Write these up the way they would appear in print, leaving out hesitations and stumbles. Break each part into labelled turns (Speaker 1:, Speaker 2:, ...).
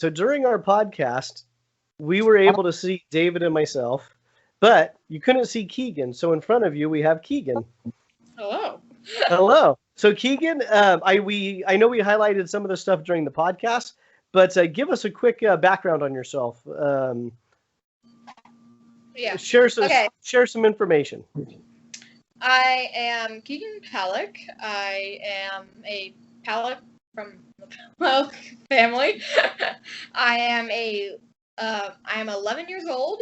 Speaker 1: So during our podcast, we were able to see David and myself, but you couldn't see Keegan. So in front of you, we have Keegan.
Speaker 2: Hello.
Speaker 1: Hello. So Keegan, I know we highlighted some of the stuff during the podcast, but give us a quick background on yourself.
Speaker 2: Yeah.
Speaker 1: Share some information.
Speaker 2: I am Keegan Palic. I am a Palic from the Palic family. I am 11 years old.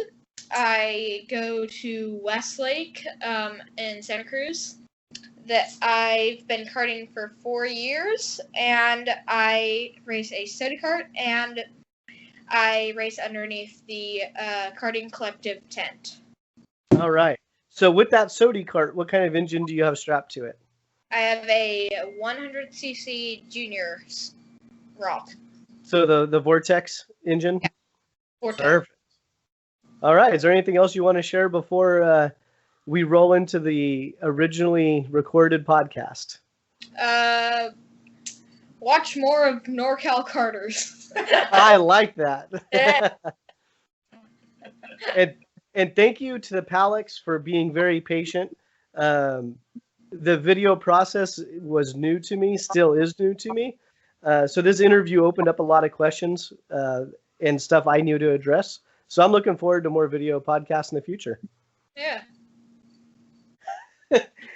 Speaker 2: I go to Westlake in Santa Cruz. That I've been karting for 4 years, and I race a SodiKart, and I race underneath the Karting Collective tent.
Speaker 1: All right. So with that SodiKart, what kind of engine do you have strapped to it?
Speaker 2: I have a 100cc Junior Rok.
Speaker 1: So the Vortex engine?
Speaker 2: Yeah. Vortex.
Speaker 1: Perfect. All right. Is there anything else you want to share before we roll into the originally recorded podcast?
Speaker 2: Watch more of Norcal Karters.
Speaker 1: I like that.
Speaker 2: Yeah.
Speaker 1: And thank you to the Palics for being very patient. The video process was new to me, still is new to me. So this interview opened up a lot of questions and stuff I knew to address. So I'm looking forward to more video podcasts in the future.
Speaker 2: Yeah.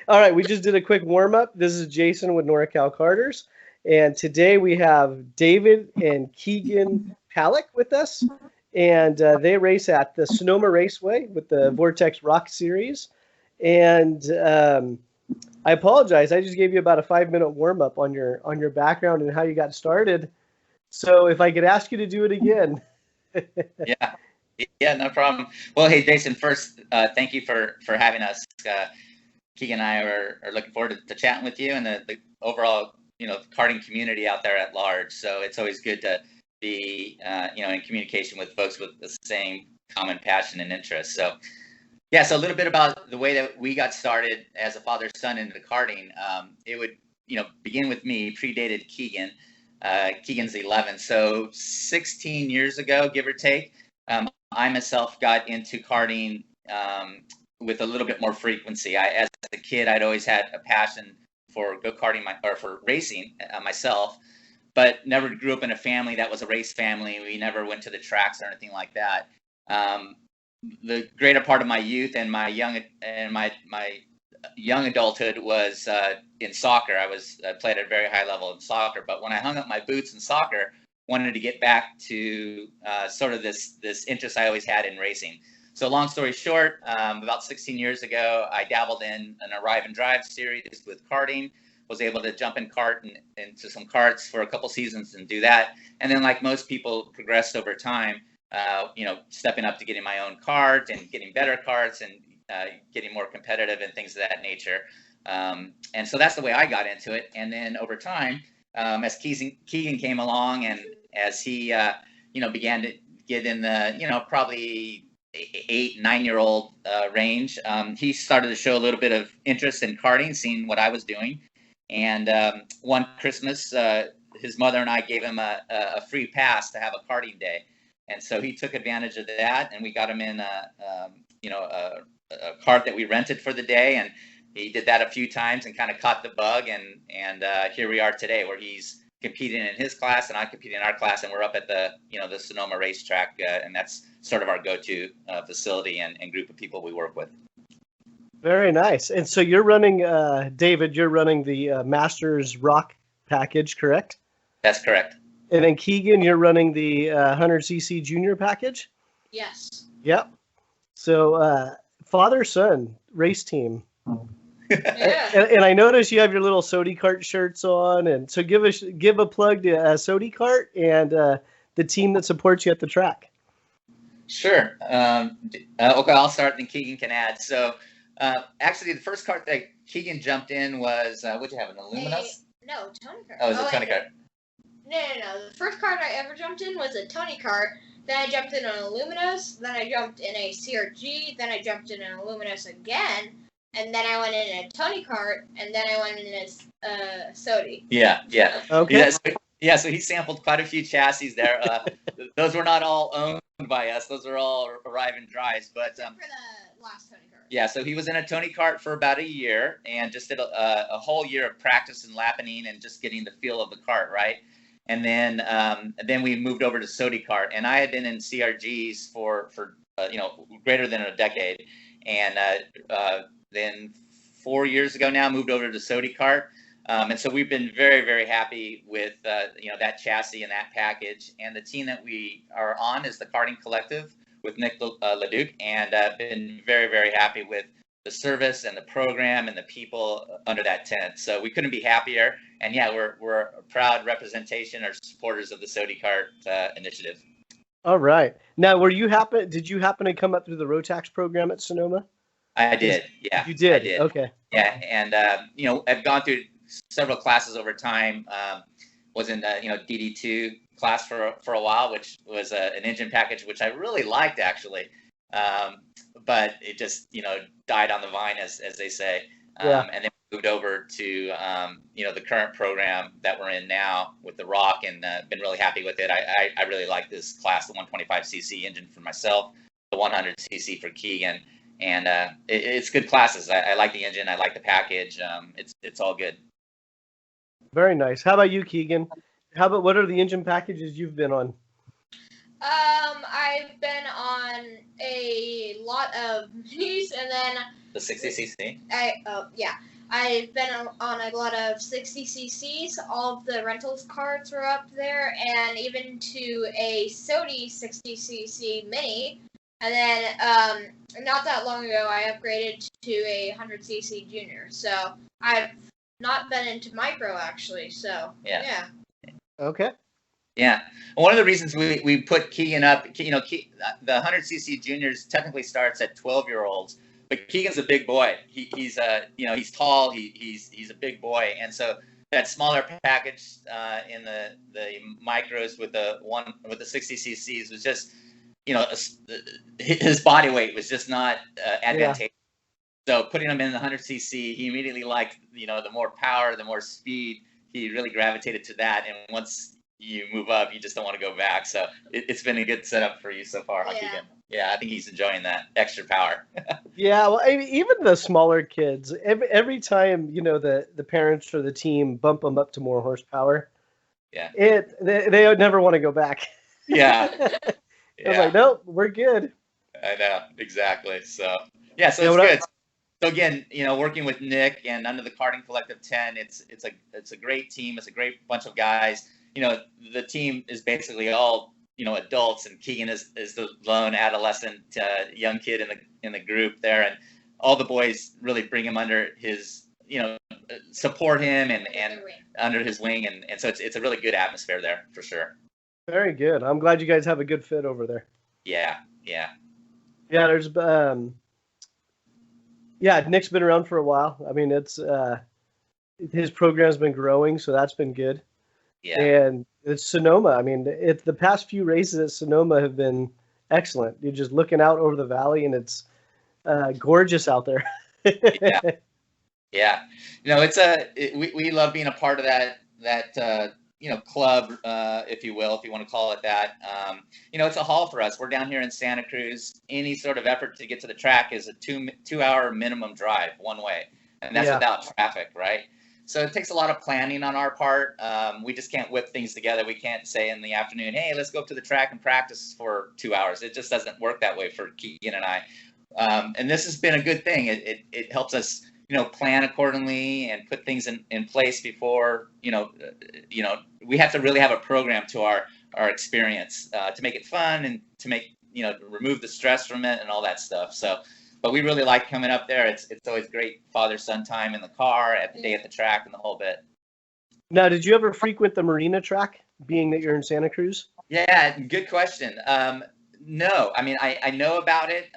Speaker 1: All right, we just did a quick warm-up. This is Jason with Norcal Karters. And today we have David and Keegan Palic with us. And they race at the Sonoma Raceway with the Vortex Rok Series. And I apologize. I just gave you about a 5-minute warm-up on your background and how you got started. So if I could ask you to do it again.
Speaker 3: Yeah, no problem. Well, hey, Jason, first, thank you for having us. Keegan and I are looking forward to chatting with you and the overall, karting community out there at large. So it's always good to be, in communication with folks with the same common passion and interest. So, yeah, so a little bit about the way that we got started as a father-son into karting. It would, begin with me, predated Keegan. Keegan's 11. So 16 years ago, give or take, I myself got into karting with a little bit more frequency. As a kid, I'd always had a passion for go-karting or for racing myself, but never grew up in a family that was a race family. We never went to the tracks or anything like that. The greater part of my youth and my young adulthood was in soccer. I played at a very high level in soccer, but when I hung up my boots in soccer, wanted to get back to sort of this interest I always had in racing. So long story short, about 16 years ago, I dabbled in an Arrive and Drive series with karting, was able to jump in into some karts for a couple seasons and do that. And then like most people progressed over time, stepping up to getting my own kart and getting better karts and getting more competitive and things of that nature. And so that's the way I got into it. And then over time, as Keegan came along and as he, began to get in the, probably 8-9-year-old range, he started to show a little bit of interest in karting, seeing what I was doing. And one Christmas, his mother and I gave him a free pass to have a karting day. And so he took advantage of that, and we got him in a kart that we rented for the day. And he did that a few times and kind of caught the bug. And here we are today, where he's competing in his class and I compete in our class, and we're up at the the Sonoma racetrack, and that's sort of our go-to facility and group of people we work with.
Speaker 1: Very nice. And so you're running, David, you're running the Masters Rok package, correct?
Speaker 3: That's correct.
Speaker 1: And then Keegan, you're running the 100cc Junior package?
Speaker 2: Yes.
Speaker 1: Yep. So father-son race team.
Speaker 2: Yeah.
Speaker 1: And I noticed you have your little SodiKart shirts on, and so give a plug to SodiKart and the team that supports you at the track.
Speaker 3: Sure. Okay, I'll start, and Keegan can add. So actually, the first kart that Keegan jumped in was what'd you have, an Illuminous?
Speaker 2: No, Tony Kart.
Speaker 3: Oh, it was a Tony Kart.
Speaker 2: No. The first kart I ever jumped in was a Tony Kart. Then I jumped in an Illuminous. Then I jumped in a CRG. Then I jumped in an Illuminous again. And then I went in a Tony Kart, and then I went in a Sodi.
Speaker 3: Yeah.
Speaker 1: Okay.
Speaker 3: Yeah, Yeah, so he sampled quite a few chassis there. Those were not all owned by us. Those are all arrive and drives. But
Speaker 2: for the last Tony Kart.
Speaker 3: yeah, so he was in a Tony Kart for about a year and just did a whole year of practice and lapping and just getting the feel of the kart, right? And then we moved over to SodiKart, and I had been in CRGs for greater than a decade, and then 4 years ago now moved over to SodiKart. And so we've been very, very happy with that chassis and that package. And the team that we are on is the Karting Collective with Nick Leduc, and been very, very happy with the service and the program and the people under that tent. So we couldn't be happier. And yeah, we're a proud representation or supporters of the SodiKart initiative.
Speaker 1: All right. Now, did you happen to come up through the Rotax program at Sonoma?
Speaker 3: I did. Yeah.
Speaker 1: You did?
Speaker 3: I did.
Speaker 1: Okay.
Speaker 3: Yeah. And, I've gone through several classes over time. Was in DD2 class for a while, which was an engine package, which I really liked actually. But it just, died on the vine, as they say.
Speaker 1: Yeah.
Speaker 3: And then moved over to, the current program that we're in now with the Rock, and been really happy with it. I really like this class, the 125cc engine for myself, the 100cc for Keegan. And it's good classes. I like the engine. I like the package. It's all good.
Speaker 1: Very nice. How about you, Keegan? What are the engine packages you've been on?
Speaker 2: I've been on a lot of minis, and then
Speaker 3: The 60cc.
Speaker 2: I've been on a lot of 60cc's. All of the rentals carts were up there, and even to a Sodi 60cc mini. And then not that long ago, I upgraded to a 100cc junior. So I've not been into micro actually. So yeah.
Speaker 1: Okay.
Speaker 3: Yeah, one of the reasons we put Keegan up, the 100cc juniors technically starts at 12-year-olds, but Keegan's a big boy. He's tall. He's a big boy, and so that smaller package in the micros with the 60cc's was just, his body weight was just not advantageous. Yeah. So putting him in the 100cc, he immediately liked the more power, the more speed. He really gravitated to that, and once you move up, you just don't want to go back. So it's been a good setup for you so far, huh, Keegan? Yeah, I think he's enjoying that extra power.
Speaker 1: Yeah, well, even the smaller kids, every time the parents or the team bump them up to more horsepower, they never want to go back.
Speaker 3: Yeah.
Speaker 1: I'm like, nope, we're good.
Speaker 3: I know, exactly. So yeah, so it's good. So again, working with Nick and under the Karting Collective 10, it's a great team. It's a great bunch of guys. The team is basically all adults, and Keegan is the lone adolescent young kid in the group there, and all the boys really bring him under his support him and under his wing, and so it's a really good atmosphere there for sure.
Speaker 1: Very good. I'm glad you guys have a good fit over there.
Speaker 3: Yeah.
Speaker 1: There's Nick's been around for a while. I mean, it's his program's been growing, so that's been good.
Speaker 3: Yeah.
Speaker 1: And it's Sonoma. I mean, the past few races at Sonoma have been excellent. You're just looking out over the valley, and it's gorgeous out there.
Speaker 3: Yeah. We love being a part of that club, if you will, if you want to call it that. It's a haul for us. We're down here in Santa Cruz. Any sort of effort to get to the track is a 2-hour minimum drive one way, and that's without traffic, right? So it takes a lot of planning on our part. We just can't whip things together. We can't say in the afternoon, hey, let's go up to the track and practice for 2 hours. It just doesn't work that way for Keegan and I. And this has been a good thing. It helps us, plan accordingly and put things in place before, we have to really have a program to our experience to make it fun and to make, remove the stress from it and all that stuff. So, but we really like coming up there. It's always great father-son time in the car, at the day at the track, and the whole bit.
Speaker 1: Now, did you ever frequent the marina track, being that you're in Santa Cruz?
Speaker 3: Yeah, good question. No, I mean, I know about it,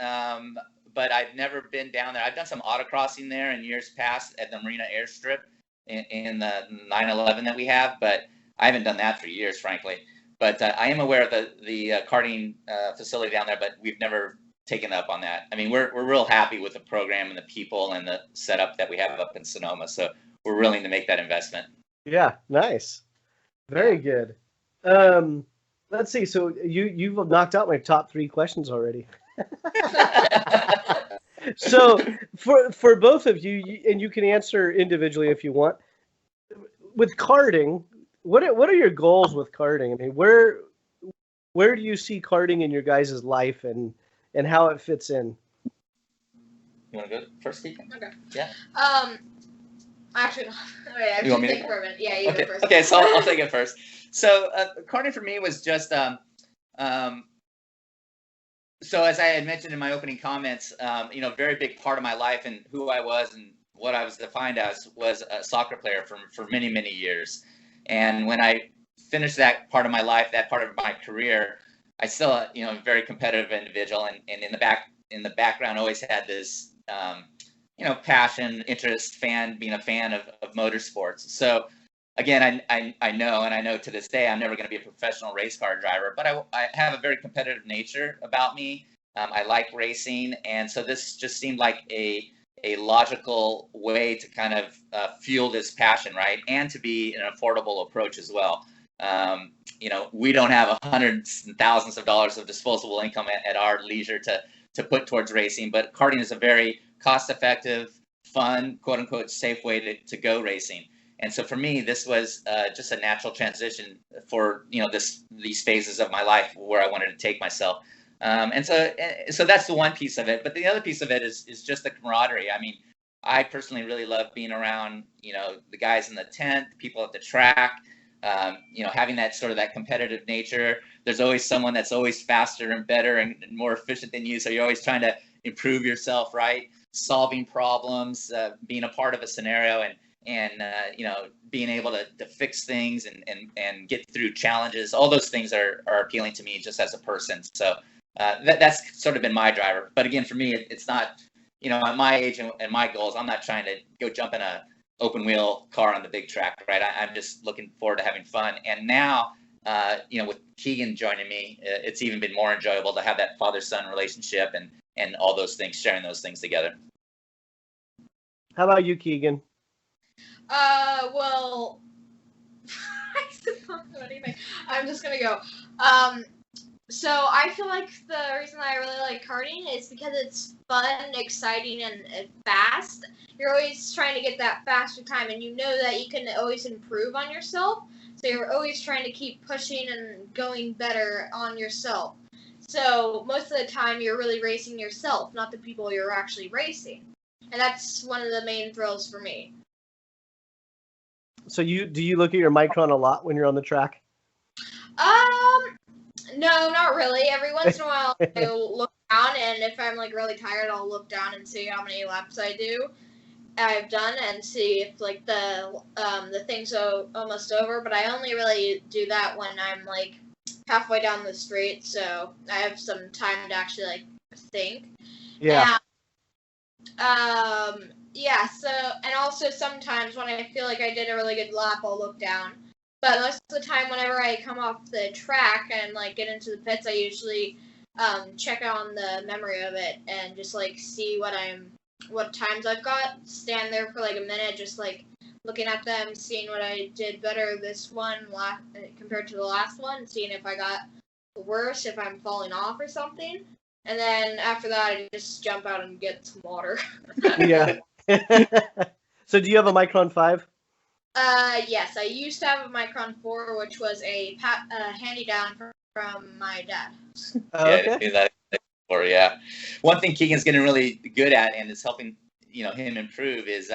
Speaker 3: but I've never been down there. I've done some autocrossing there in years past at the Marina Airstrip in the 911 that we have, but I haven't done that for years, frankly. But I am aware of the karting facility down there, but we've never taken up on that. I mean, we're real happy with the program and the people and the setup that we have up in Sonoma, so we're willing to make that investment.
Speaker 1: Yeah, nice. Very good. Let's see. So you've knocked out my top 3 questions already. So for both of you, and you can answer individually if you want. With karting, what are your goals with karting? I mean, where do you see karting in your guys' life and how it fits in?
Speaker 3: You want to go first, Keegan?
Speaker 2: Okay.
Speaker 3: Yeah.
Speaker 2: Actually, no. Wait, I have
Speaker 3: You want
Speaker 2: to
Speaker 3: me
Speaker 2: think
Speaker 3: to-
Speaker 2: for a minute. Yeah, you
Speaker 3: Okay.
Speaker 2: go first.
Speaker 3: Okay. So I'll take it first. So karting for me was just so as I had mentioned in my opening comments, very big part of my life and who I was and what I was defined as was a soccer player for many, many years. And when I finished that part of my life, that part of my career, I still, a very competitive individual, and in the background always had this, passion, interest, being a fan of motorsports. So again, I know to this day I'm never going to be a professional race car driver, but I have a very competitive nature about me. I like racing, and so this just seemed like a logical way to kind of fuel this passion, right? And to be an affordable approach as well. We don't have hundreds and thousands of dollars of disposable income at our leisure to put towards racing, but karting is a very cost-effective, fun, quote-unquote, safe way to go racing. And so for me, this was just a natural transition for these phases of my life where I wanted to take myself. And so that's the one piece of it. But the other piece of it is just the camaraderie. I mean, I personally really love being around the guys in the tent, people at the track. Having that competitive nature. There's always someone that's always faster and better and more efficient than you. So you're always trying to improve yourself, right? Solving problems, being a part of a scenario, and being able to fix things and get through challenges. All those things are appealing to me just as a person. So that's sort of been my driver. But again, for me, it's not, at my age and my goals, I'm not trying to go jump in a open wheel car on the big track, right? I'm just looking forward to having fun. And now, with Keegan joining me, it's even been more enjoyable to have that father-son relationship and all those things, sharing those things together.
Speaker 1: How about you, Keegan?
Speaker 2: Well, I suppose what do you think? I'm just gonna go. So I feel like the reason I really like karting is because it's fun, exciting, and fast. You're always trying to get that faster time, and you know that you can always improve on yourself. So you're always trying to keep pushing and going better on yourself. So most of the time you're really racing yourself, not the people you're actually racing. And that's one of the main thrills for me.
Speaker 1: So do you look at your Micron a lot when you're on the track?
Speaker 2: No, not really. Every once in a while, I'll look down, and if I'm really tired, I'll look down and see how many laps I've done, and see if the thing's almost over. But I only really do that when I'm halfway down the street, so I have some time to actually think.
Speaker 1: Yeah.
Speaker 2: Yeah. So, and also sometimes when I feel like I did a really good lap, I'll look down. But most of the time, whenever I come off the track and get into the pits, I usually check on the memory of it and just see what times I've got. Stand there for a minute, just looking at them, seeing what I did better this one compared to the last one, seeing if I got worse, if I'm falling off or something. And then after that, I just jump out and get some water.
Speaker 1: Yeah. So do you have a Micron 5?
Speaker 2: Yes, I used to have a Micron 4, which was a hand-me-down from my dad.
Speaker 1: Oh, okay.
Speaker 3: Yeah. One thing Keegan's getting really good at and is helping, him improve is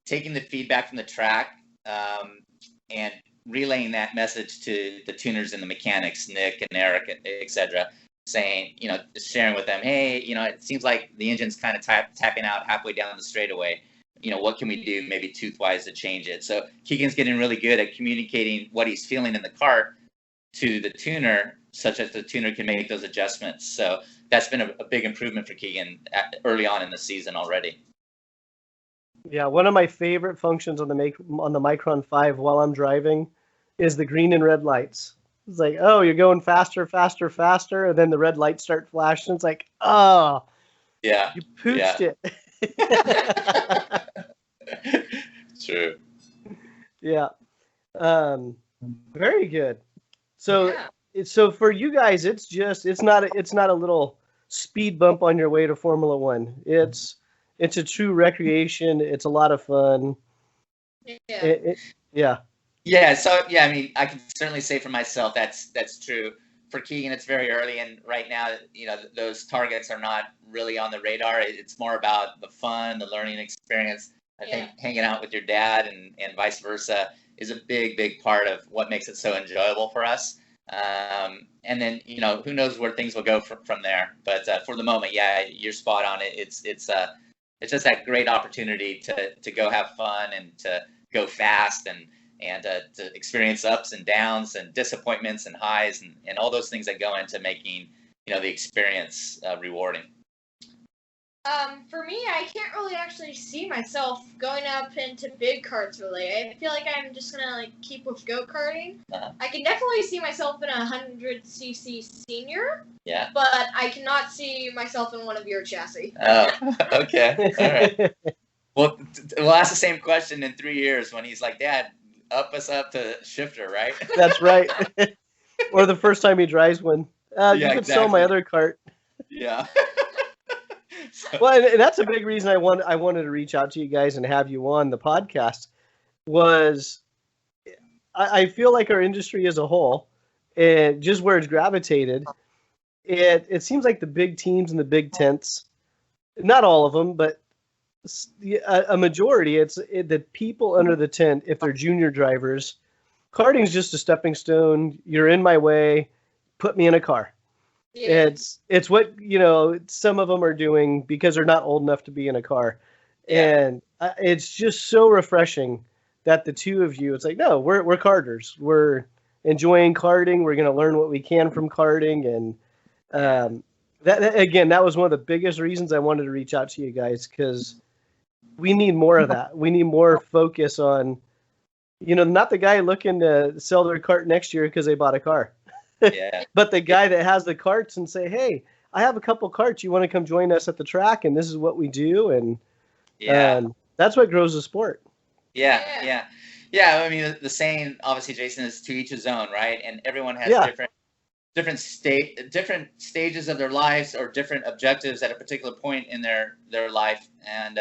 Speaker 3: taking the feedback from the track and relaying that message to the tuners and the mechanics, Nick and Eric, etc., saying, just sharing with them, hey, it seems like the engine's kind of tapping out halfway down the straightaway. What can we do maybe toothwise to change it? So Keegan's getting really good at communicating what he's feeling in the kart to the tuner, such that the tuner can make those adjustments. So that's been a big improvement for Keegan early on in the season already.
Speaker 1: Yeah, one of my favorite functions on the Micron 5 while I'm driving is the green and red lights. It's like, oh, you're going faster, faster, faster, and then the red lights start flashing. It's like, oh,
Speaker 3: yeah,
Speaker 1: you pooched it.
Speaker 3: True.
Speaker 1: Yeah. Very good. So,
Speaker 2: Yeah.
Speaker 1: so for you guys, it's not a little speed bump on your way to Formula One. It's a true recreation. It's a lot of fun.
Speaker 2: Yeah.
Speaker 1: Yeah.
Speaker 3: Yeah, so yeah, I mean, I can certainly say for myself that's true. For Keegan, it's very early, and right now, those targets are not really on the radar. It's more about the fun, the learning experience. I think hanging out with your dad and vice versa is a big, big part of what makes it so enjoyable for us. And then, who knows where things will go from there. But for the moment, yeah, you're spot on it. It's just that great opportunity to go have fun and to go fast and to experience ups and downs and disappointments and highs and all those things that go into making the experience rewarding.
Speaker 2: For me, I can't really actually see myself going up into big karts. Really, I feel like I'm just gonna keep with go-karting. I can definitely see myself in a 100cc senior.
Speaker 3: Yeah.
Speaker 2: But I cannot see myself in one of your chassis.
Speaker 3: Oh, okay. All right. Well, we'll ask the same question in 3 years when he's like, Dad, up us up to shifter, right?
Speaker 1: That's right. Or the first time he drives one. You could sell my other kart.
Speaker 3: Yeah.
Speaker 1: Well, and that's a big reason I wanted to reach out to you guys and have you on the podcast. Was I feel like our industry as a whole, and just where it's gravitated, it seems like the big teams and the big tents, not all of them, but a majority, the people under the tent, if they're junior drivers, karting's just a stepping stone. You're in my way, put me in a car. Yeah. It's what some of them are doing because they're not old enough to be in a car. Yeah. And it's just so refreshing that the two of you, it's like, no, we're karters. We're enjoying karting. We're going to learn what we can from karting. And that was one of the biggest reasons I wanted to reach out to you guys, because we need more of that. We need more focus on, not the guy looking to sell their kart next year because they bought a car.
Speaker 3: Yeah.
Speaker 1: But the guy that has the karts and say, hey, I have a couple karts. You want to come join us at the track? And this is what we do. And that's what grows the sport.
Speaker 3: Yeah. I mean, the saying, obviously, Jason, is to each his own, right? And everyone has different stages of their lives or different objectives at a particular point in their life. And,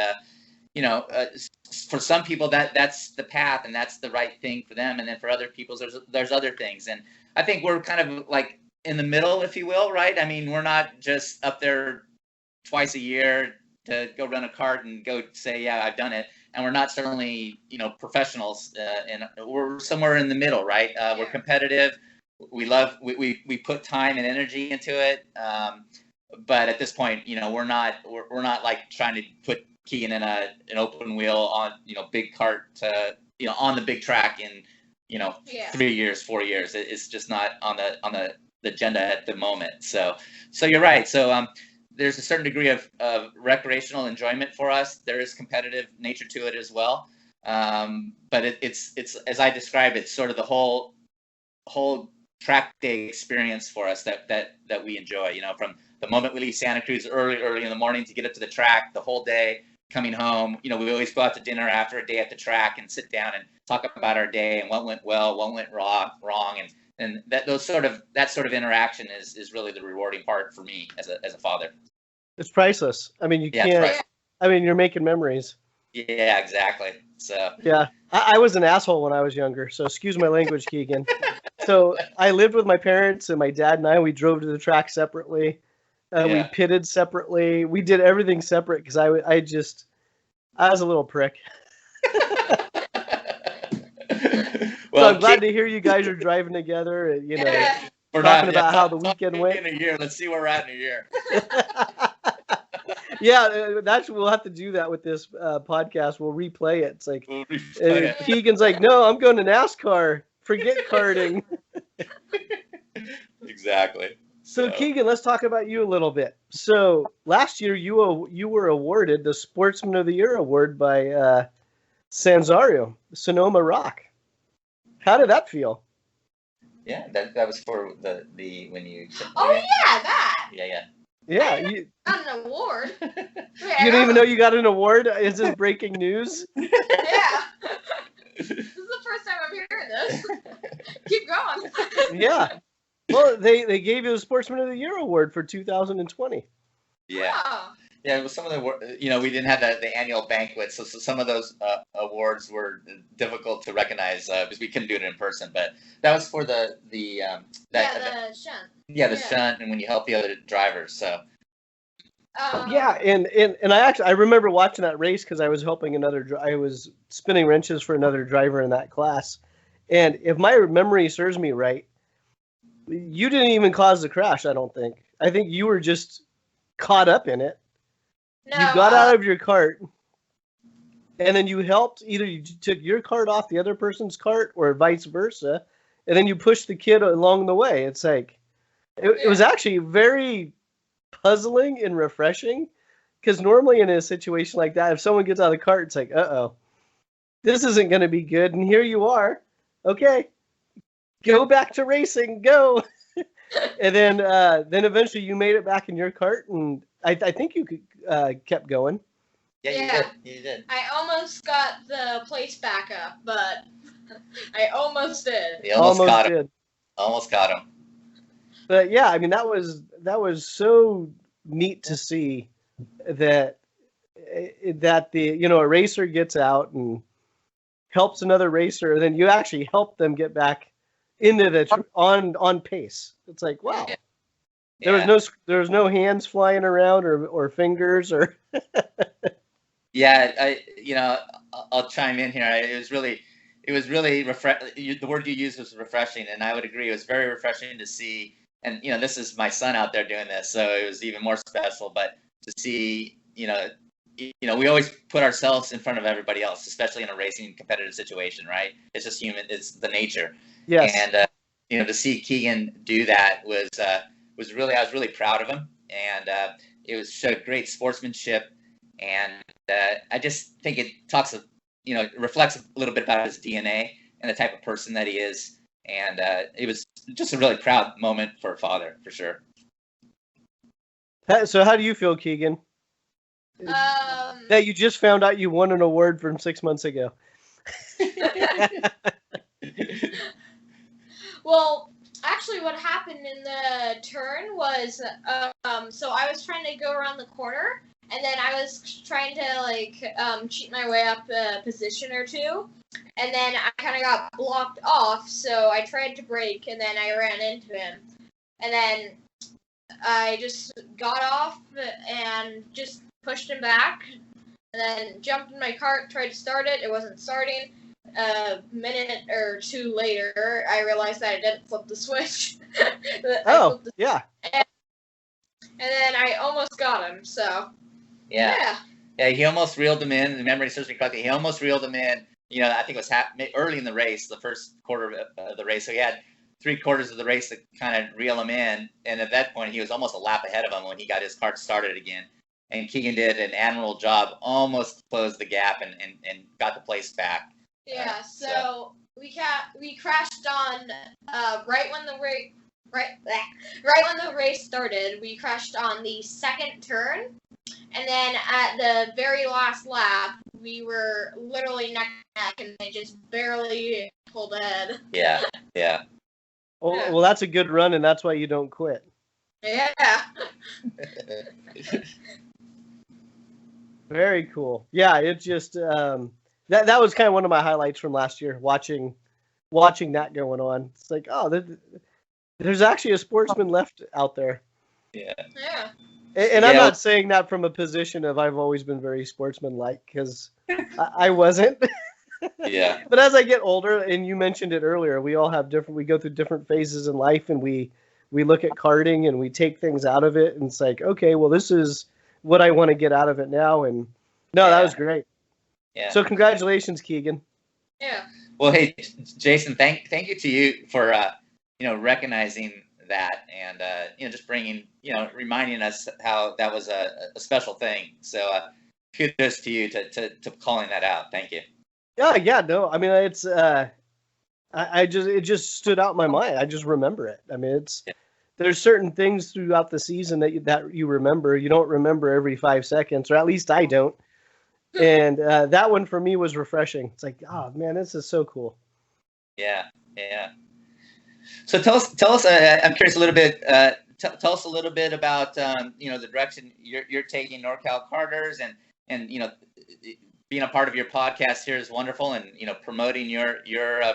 Speaker 3: for some people that's the path and that's the right thing for them. And then for other people, there's other things. And I think we're kind of like in the middle, if you will, right? I mean, we're not just up there twice a year to go run a kart and go say, yeah, I've done it. And we're not certainly, professionals, and we're somewhere in the middle, right? We're competitive. We put time and energy into it. But at this point, we're not like trying to put Keegan in an open wheel on, big kart, on the big track in, 3 years, 4 years. It's just not on the agenda at the moment. So you're right. So there's a certain degree of recreational enjoyment for us. There is competitive nature to it as well. But it's as I described, it's sort of the whole track day experience for us that we enjoy. From the moment we leave Santa Cruz early in the morning to get up to the track, the whole day, coming home, we always go out to dinner after a day at the track and sit down and talk about our day and what went well, what went wrong, and that sort of interaction is really the rewarding part for me as a father.
Speaker 1: It's priceless. I mean, you can't. I mean, you're making memories.
Speaker 3: Yeah, exactly. So
Speaker 1: yeah, I was an asshole when I was younger. So excuse my language, Keegan. So I lived with my parents, and my dad and I, we drove to the track separately. We pitted separately. We did everything separate because I was a little prick.
Speaker 3: Well,
Speaker 1: so I'm glad to hear you guys are driving together. And, we're talking about how the weekend went.
Speaker 3: In a year, let's see where we're at in a year.
Speaker 1: Yeah, we'll have to do that with this podcast. We'll replay it. It's like Keegan's like, no, I'm going to NASCAR. Forget karting.
Speaker 3: Exactly.
Speaker 1: So Keegan, let's talk about you a little bit. So last year you were awarded the Sportsman of the Year award by Sanzaru, Sonoma Rok. How did that feel?
Speaker 3: Yeah, that was for the when you.
Speaker 2: Oh yeah, that.
Speaker 3: Yeah.
Speaker 2: You got an award.
Speaker 1: You didn't even know you got an award? Is this breaking news?
Speaker 2: Yeah. This is the first time I'm hearing this. Keep going.
Speaker 1: Yeah. Well, they gave you the Sportsman of the Year award for 2020.
Speaker 3: Yeah.
Speaker 2: Wow.
Speaker 3: Yeah, it was some of the, we didn't have the annual banquet, so some of those awards were difficult to recognize because we couldn't do it in person. But that was for the
Speaker 2: shunt.
Speaker 3: the shunt, and when you help the other drivers. So
Speaker 1: Yeah, and I remember watching that race because I was helping I was spinning wrenches for another driver in that class, and if my memory serves me right, you didn't even cause the crash. I don't think. I think you were just caught up in it.
Speaker 2: No,
Speaker 1: You got out of your cart, and then you helped. Either you took your cart off the other person's cart, or vice versa, and then you pushed the kid along the way. It's like it was actually very puzzling and refreshing, because normally in a situation like that, if someone gets out of the cart, it's like, uh-oh, this isn't going to be good. And here you are. Okay, go back to racing, go. And then eventually you made it back in your cart, and I think you kept going.
Speaker 3: yeah, you did.
Speaker 2: I almost got the place back up, but I almost did.
Speaker 3: You almost got him.
Speaker 1: Did.
Speaker 3: Almost got him.
Speaker 1: But yeah, I mean that was so neat to see that the a racer gets out and helps another racer, and then you actually help them get back into the on pace. It's like, wow.
Speaker 3: Yeah.
Speaker 1: There was no hands flying around or fingers or.
Speaker 3: Yeah, I'll chime in here. It was really the word you used was refreshing, and I would agree. It was very refreshing to see, and this is my son out there doing this, so it was even more special. But to see, we always put ourselves in front of everybody else, especially in a racing competitive situation, right? It's just human. It's the nature.
Speaker 1: Yes.
Speaker 3: And to see Keegan do that was really, I was really proud of him, and it showed great sportsmanship, and I just think it reflects a little bit about his DNA and the type of person that he is, and it was just a really proud moment for a father, for sure.
Speaker 1: So how do you feel, Keegan? That you just found out you won an award from 6 months ago.
Speaker 2: Well, actually, what happened in the turn was, so I was trying to go around the corner, and then I was trying to cheat my way up a position or two, and then I kind of got blocked off. So I tried to brake, and then I ran into him, and then I just got off and just pushed him back, and then jumped in my cart, tried to start it. It wasn't starting. A minute or two later, I realized that I didn't flip the switch.
Speaker 1: Yeah.
Speaker 2: And then I almost got him, so.
Speaker 3: Yeah, he almost reeled him in. The memory serves me correctly. He almost reeled him in. I think it was early in the race, the first quarter of the race. So he had 3/4 of the race to kind of reel him in. And at that point, he was almost a lap ahead of him when he got his cart started again. And Keegan did an admirable job, almost closed the gap and got the place back.
Speaker 2: Yeah, so we crashed on right when the race started. We crashed on the second turn, and then at the very last lap, we were literally neck to neck, and they just barely pulled ahead.
Speaker 3: Yeah.
Speaker 1: Well, that's a good run, and that's why you don't quit.
Speaker 2: Yeah.
Speaker 1: Very cool. Yeah, it just that was kind of one of my highlights from last year, watching that going on. It's like, oh, there's actually a sportsman left out there.
Speaker 3: Yeah.
Speaker 1: And I'm not saying that from a position of I've always been very sportsmanlike, because I wasn't.
Speaker 3: Yeah.
Speaker 1: But as I get older, and you mentioned it earlier, we all have we go through different phases in life, and we look at karting and we take things out of it, and it's like, okay, well, this is what I want to get out of it now. And that was great.
Speaker 3: Yeah.
Speaker 1: So congratulations, Keegan.
Speaker 2: Yeah.
Speaker 3: Well, hey, Jason, thank you to you for recognizing that, and just reminding us how that was a special thing. So kudos to you to calling that out. Thank you.
Speaker 1: Yeah, no, I mean, it's it just stood out in my mind. I just remember it. I mean, there's certain things throughout the season that you remember. You don't remember every 5 seconds, or at least I don't. And that one for me was refreshing. It's like, oh man, this is so cool.
Speaker 3: Yeah. So tell us. I'm curious a little bit. Tell us a little bit about the direction you're taking Norcal Karters, and being a part of your podcast here is wonderful, and promoting your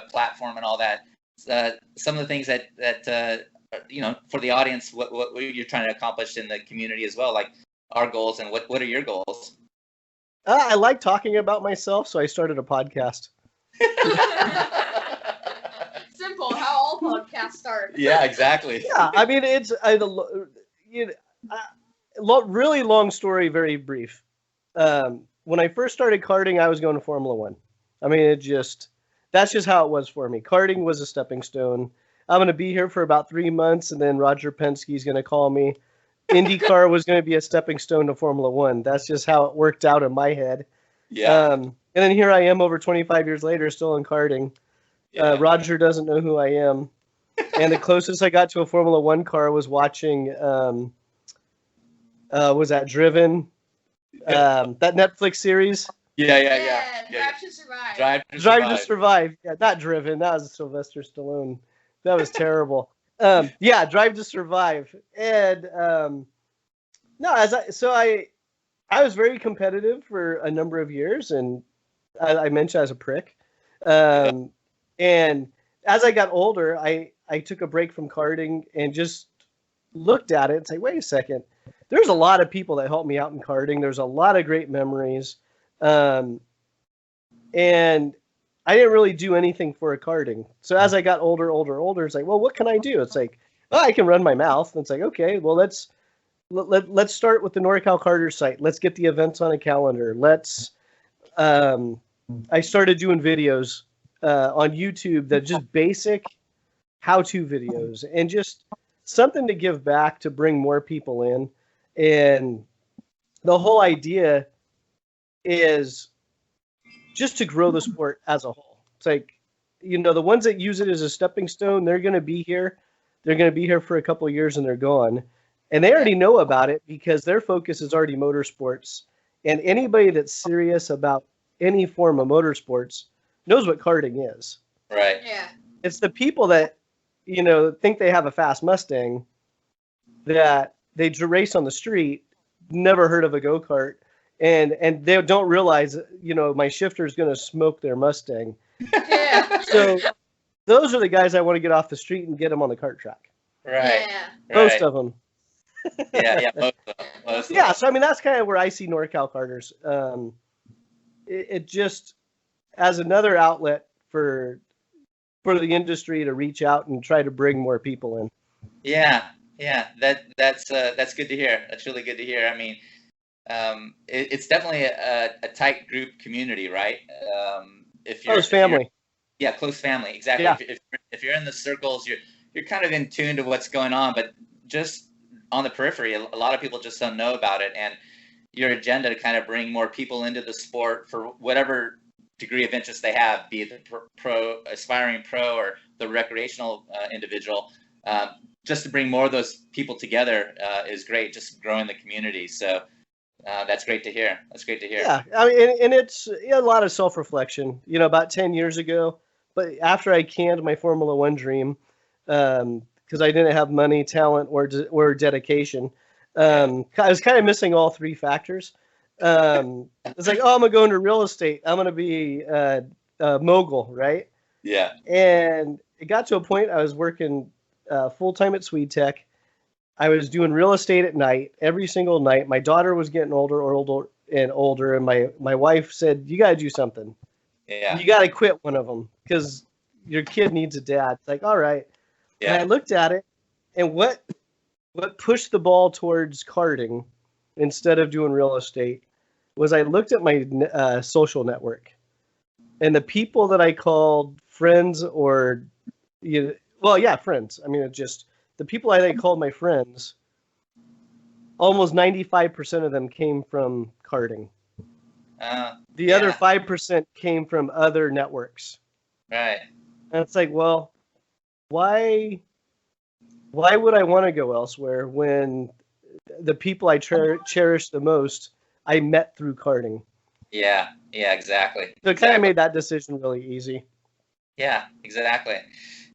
Speaker 3: platform and all that. Some of the things that for the audience, what you're trying to accomplish in the community as well, like our goals, and what are your goals?
Speaker 1: I like talking about myself, so I started a podcast.
Speaker 2: Simple, how all podcasts start.
Speaker 3: Yeah, exactly.
Speaker 1: Yeah, I mean, really long story, very brief. When I first started karting, I was going to Formula One. I mean, that's just how it was for me. Karting was a stepping stone. I'm going to be here for about 3 months, and then Roger Penske's going to call me. IndyCar was going to be a stepping stone to Formula One. That's just how it worked out in my head.
Speaker 3: Yeah.
Speaker 1: And then here I am over 25 years later, still in karting.
Speaker 3: Yeah.
Speaker 1: Roger doesn't know who I am. And the closest I got to a Formula One car was watching, was that Driven? That Netflix series?
Speaker 3: Yeah.
Speaker 2: Drive to Survive.
Speaker 1: Drive to Survive. Yeah, not Driven. That was Sylvester Stallone. That was terrible. Drive to Survive. And I was very competitive for a number of years, and I mentioned I was a prick. And as I got older, I took a break from karting and just looked at it and say, wait a second, there's a lot of people that helped me out in karting. There's a lot of great memories. And I didn't really do anything for a karting. So as I got older, it's like, well, what can I do? It's like, well, I can run my mouth. And it's like, okay, well, let's start with the Norcal Karters site. Let's get the events on a calendar. I started doing videos on YouTube that just basic how-to videos and just something to give back to bring more people in. And the whole idea is just to grow the sport as a whole. It's like, the ones that use it as a stepping stone, they're going to be here. They're going to be here for a couple of years and they're gone. And they already know about it because their focus is already motorsports. And anybody that's serious about any form of motorsports knows what karting is.
Speaker 3: Right.
Speaker 2: Yeah.
Speaker 1: It's the people that, think they have a fast Mustang that they race on the street, never heard of a go-kart, and they don't realize, my shifter is going to smoke their Mustang.
Speaker 2: Yeah.
Speaker 1: So those are the guys I want to get off the street and get them on the kart track.
Speaker 3: Right.
Speaker 2: Yeah.
Speaker 1: Most of them.
Speaker 3: Yeah, most of them.
Speaker 1: Yeah, so I mean, that's kind of where I see Norcal Karters. It just as another outlet for the industry to reach out and try to bring more people in.
Speaker 3: Yeah. That's good to hear. That's really good to hear. I mean, it's definitely a tight group community, right? If you're
Speaker 1: close family.
Speaker 3: Close family, exactly.
Speaker 1: Yeah.
Speaker 3: If you're in the circles, you're kind of in tune to what's going on, but just on the periphery, a lot of people just don't know about it. And your agenda to kind of bring more people into the sport for whatever degree of interest they have, be it the aspiring pro or the recreational individual, just to bring more of those people together is great. Just growing the community. So that's great to hear.
Speaker 1: Yeah, I mean, and it's a lot of self-reflection. About 10 years ago, but after I canned my Formula One dream, because I didn't have money, talent, or dedication, I was kind of missing all three factors. It's like, I'm gonna go into real estate. I'm gonna be a mogul, right?
Speaker 3: Yeah.
Speaker 1: And it got to a point I was working full time at Swede Tech. I was doing real estate at night, every single night. My daughter was getting older, and my wife said, "You got to do something.
Speaker 3: Yeah.
Speaker 1: You got to quit one of them because your kid needs a dad." It's like, all right.
Speaker 3: Yeah.
Speaker 1: And I looked at it, and what pushed the ball towards karting instead of doing real estate was I looked at my social network, and the people that I called friends or friends. I mean, it's just the people I called my friends. Almost 95% of them came from karting. The other 5% came from other networks.
Speaker 3: Right.
Speaker 1: And it's like, well, why would I want to go elsewhere when the people I cherish the most I met through karting?
Speaker 3: Yeah, exactly.
Speaker 1: So it kind of made that decision really easy.
Speaker 3: Yeah, exactly.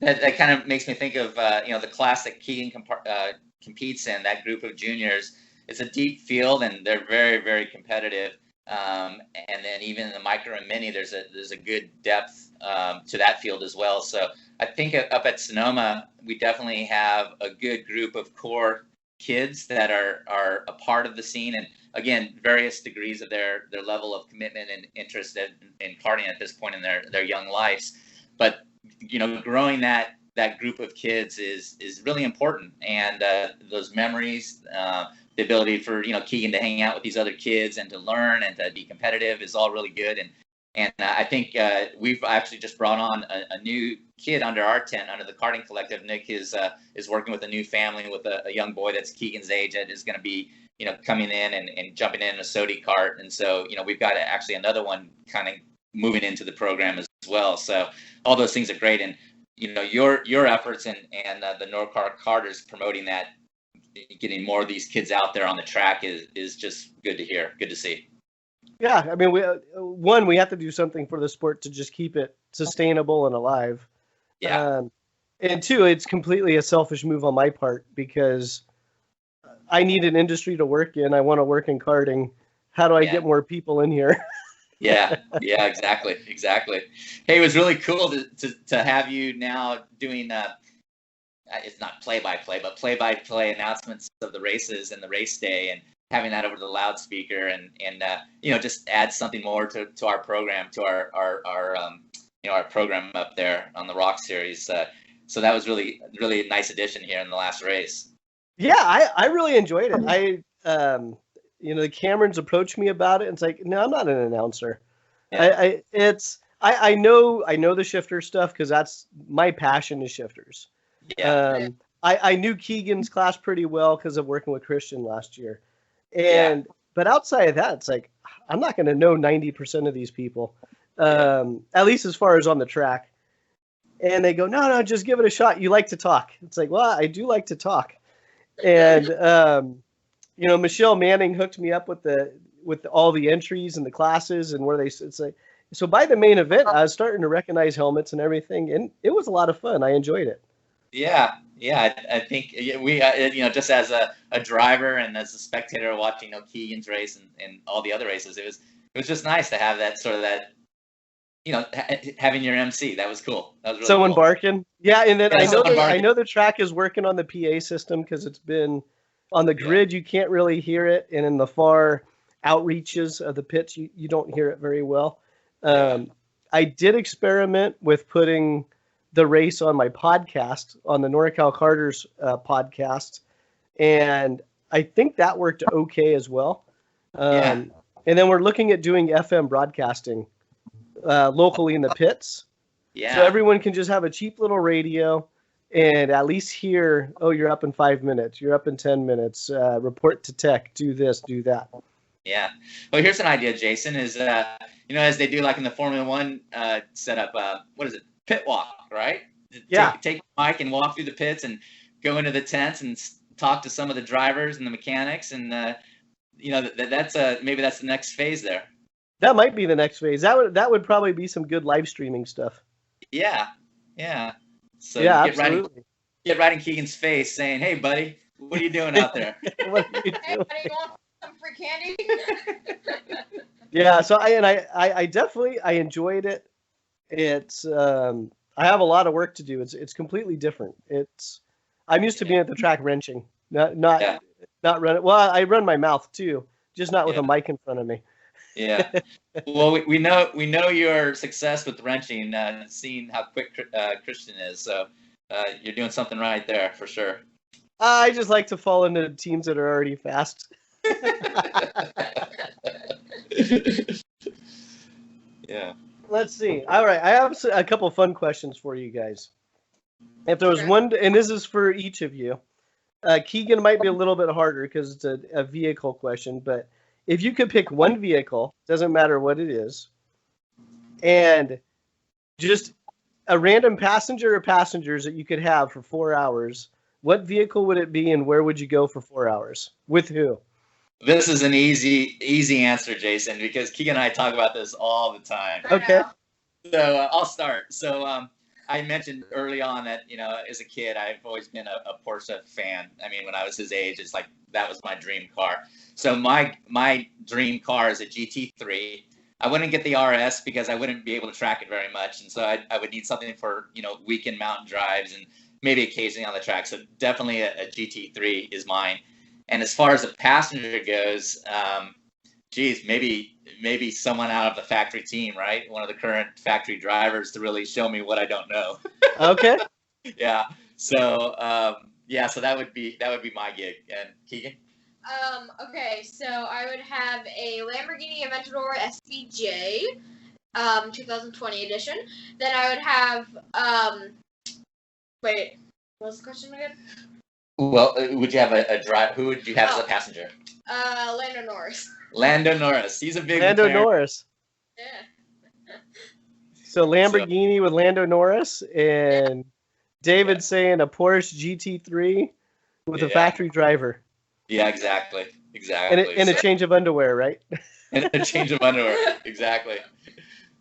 Speaker 3: that kind of makes me think of the class that Keegan competes in, that group of juniors. It's a deep field, and they're very, very competitive. And then even in the micro and mini, there's a good depth to that field as well. So I think up at Sonoma, we definitely have a good group of core kids that are a part of the scene, and again, various degrees of their level of commitment and interest in karting at this point in their young lives. But growing that group of kids is really important, and those memories, the ability for Keegan to hang out with these other kids and to learn and to be competitive is all really good. And I think we've actually just brought on a new kid under our tent, under the Karting Collective. Nick is working with a new family with a young boy that's Keegan's age that is going to be coming in and jumping in a SodiKart. And so we've got actually another one kind of moving into the program as well. So all those things are great. And your efforts and the Norcal Karters promoting that, getting more of these kids out there on the track is just good to hear, good to see.
Speaker 1: Yeah, I mean, we have to do something for the sport to just keep it sustainable and alive.
Speaker 3: Yeah.
Speaker 1: And two, it's completely a selfish move on my part because I need an industry to work in. I want to work in karting. How do I get more people in here?
Speaker 3: Yeah, exactly. Hey, it was really cool to have you now doing it's not play-by-play, but play-by-play announcements of the races and the race day, and having that over the loudspeaker, and just add something more to our program, to our program up there on the Rok Series. So that was really a nice addition here in the last race.
Speaker 1: Yeah, I really enjoyed it. The Camerons approached me about it, and it's like, no, I'm not an announcer. Yeah. I know the shifter stuff because that's my passion is shifters. Yeah. I knew Keegan's class pretty well because of working with Christian last year. But outside of that, it's like, I'm not going to know 90% of these people, at least as far as on the track. And they go, no, just give it a shot. You like to talk. It's like, well, I do like to talk. And, Michelle Manning hooked me up with all the entries and the classes and where it's like, so by the main event, I was starting to recognize helmets and everything. And it was a lot of fun. I enjoyed it.
Speaker 3: Yeah. I think we, just as a driver and as a spectator watching Keegan's race and all the other races, it was just nice to have that sort of that, having your MC. That was cool. That was really
Speaker 1: someone
Speaker 3: cool.
Speaker 1: Barking. Yeah, and then I know the track is working on the PA system because it's been on the grid. You can't really hear it, and in the far outreaches of the pits, you don't hear it very well. I did experiment with putting the race on my podcast, on the Norcal Karters podcast, and I think that worked okay as well. And then we're looking at doing FM broadcasting locally in the pits. Yeah. So everyone can just have a cheap little radio and at least hear, oh, you're up in 5 minutes, you're up in 10 minutes, report to tech, do this, do that.
Speaker 3: Yeah. Well, here's an idea, Jason, is, as they do like in the Formula One setup, what is it? Pit walk, right?
Speaker 1: Yeah.
Speaker 3: Take the mic and walk through the pits and go into the tents and talk to some of the drivers and the mechanics, and that's maybe that's the next phase there.
Speaker 1: That might be the next phase. That would probably be some good live streaming stuff.
Speaker 3: Yeah. So
Speaker 1: yeah,
Speaker 3: get right in Keegan's face, saying, "Hey, buddy, what are you doing out there?"
Speaker 1: What are you doing?
Speaker 2: Hey, buddy, you want some free candy?
Speaker 1: Yeah. So I definitely enjoyed it. It's I have a lot of work to do. It's completely different. I'm used to being at the track wrenching, not running. Well, I run my mouth too, just not with a mic in front of me.
Speaker 3: Yeah. Well, we know your success with wrenching, seeing how quick Christian is. So you're doing something right there for sure.
Speaker 1: I just like to fall into teams that are already fast.
Speaker 3: Yeah.
Speaker 1: Let's see. All right, I have a couple of fun questions for you guys. If there was one, and this is for each of you, Keegan might be a little bit harder because it's a vehicle question, but if you could pick one vehicle, doesn't matter what it is, and just a random passenger or passengers that you could have for 4 hours, what vehicle would it be and where would you go for 4 hours? With who?
Speaker 3: This is an easy answer, Jason, because Keegan and I talk about this all the time.
Speaker 1: Okay.
Speaker 3: So I'll start. So I mentioned early on that, as a kid, I've always been a Porsche fan. I mean, when I was his age, it's like that was my dream car. So my dream car is a GT3. I wouldn't get the RS because I wouldn't be able to track it very much. And so I would need something for, weekend mountain drives and maybe occasionally on the track. So definitely a GT3 is mine. And as far as a passenger goes, maybe someone out of the factory team, right? One of the current factory drivers to really show me what I don't know.
Speaker 1: Okay.
Speaker 3: Yeah. So so that would be my gig. And Keegan?
Speaker 2: Okay, so I would have a Lamborghini Aventador SVJ, 2020 edition. Then I would have, wait, what was the question again?
Speaker 3: Well, would you have a drive? Who would you have as a passenger?
Speaker 2: Lando Norris.
Speaker 3: Lando Norris. He's a big
Speaker 1: Lando
Speaker 3: player.
Speaker 1: Norris.
Speaker 2: Yeah.
Speaker 1: So Lamborghini with Lando Norris, and David saying a Porsche GT3 with a factory driver.
Speaker 3: Yeah, exactly.
Speaker 1: And a change of underwear, right?
Speaker 3: And a change of underwear, exactly.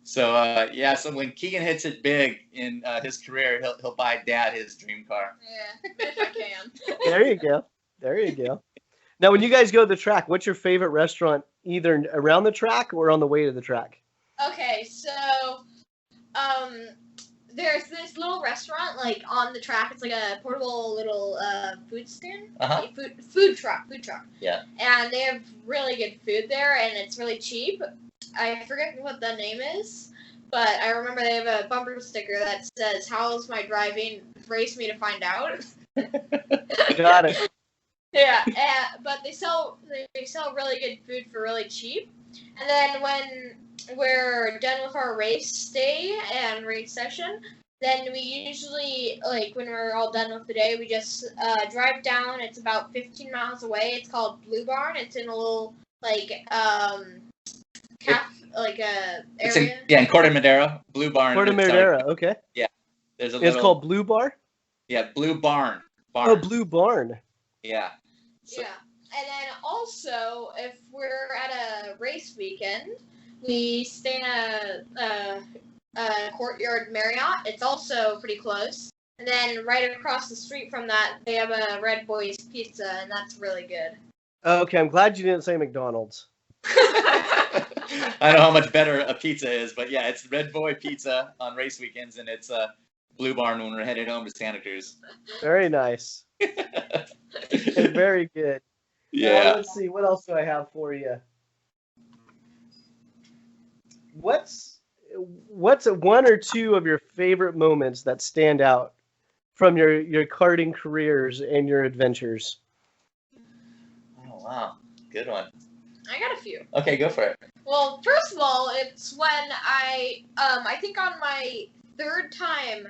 Speaker 3: So so when Keegan hits it big in his career, he'll buy Dad his dream car.
Speaker 2: Yeah, if I can.
Speaker 1: There you go. Now, when you guys go to the track, what's your favorite restaurant, either around the track or on the way to the track?
Speaker 2: Okay, so there's this little restaurant like on the track. It's like a portable little food stand, food truck.
Speaker 3: Yeah.
Speaker 2: And they have really good food there, and it's really cheap. I forget what the name is, but I remember they have a bumper sticker that says, "How's my driving? Race me to find out."
Speaker 1: Got it.
Speaker 2: Yeah, but they sell really good food for really cheap. And then when we're done with our race day and race session, then we usually, like, when we're all done with the day, we just drive down. It's about 15 miles away. It's called Blue Barn. It's in a little, like, area.
Speaker 3: It's in Corte Madera, Blue Barn.
Speaker 1: Corte Madera, okay.
Speaker 3: Yeah.
Speaker 1: It's called Blue Bar?
Speaker 3: Yeah, Blue Barn.
Speaker 1: Oh, Blue Barn.
Speaker 3: Yeah. So.
Speaker 2: Yeah. And then also, if we're at a race weekend, we stay in a Courtyard Marriott. It's also pretty close. And then right across the street from that, they have a Red Boy's Pizza, and that's really good.
Speaker 1: Okay, I'm glad you didn't say McDonald's.
Speaker 3: I don't know how much better a pizza is, but yeah, it's Red Boy Pizza on race weekends, and it's Blue Barn when we're headed home to Santa Cruz.
Speaker 1: Very nice. Very good.
Speaker 3: Yeah.
Speaker 1: Let's see, what else do I have for you? What's one or two of your favorite moments that stand out from your karting careers and your adventures?
Speaker 3: Oh wow, good one.
Speaker 2: I got a few.
Speaker 3: Okay, go for it.
Speaker 2: Well, first of all, it's when I think on my third time,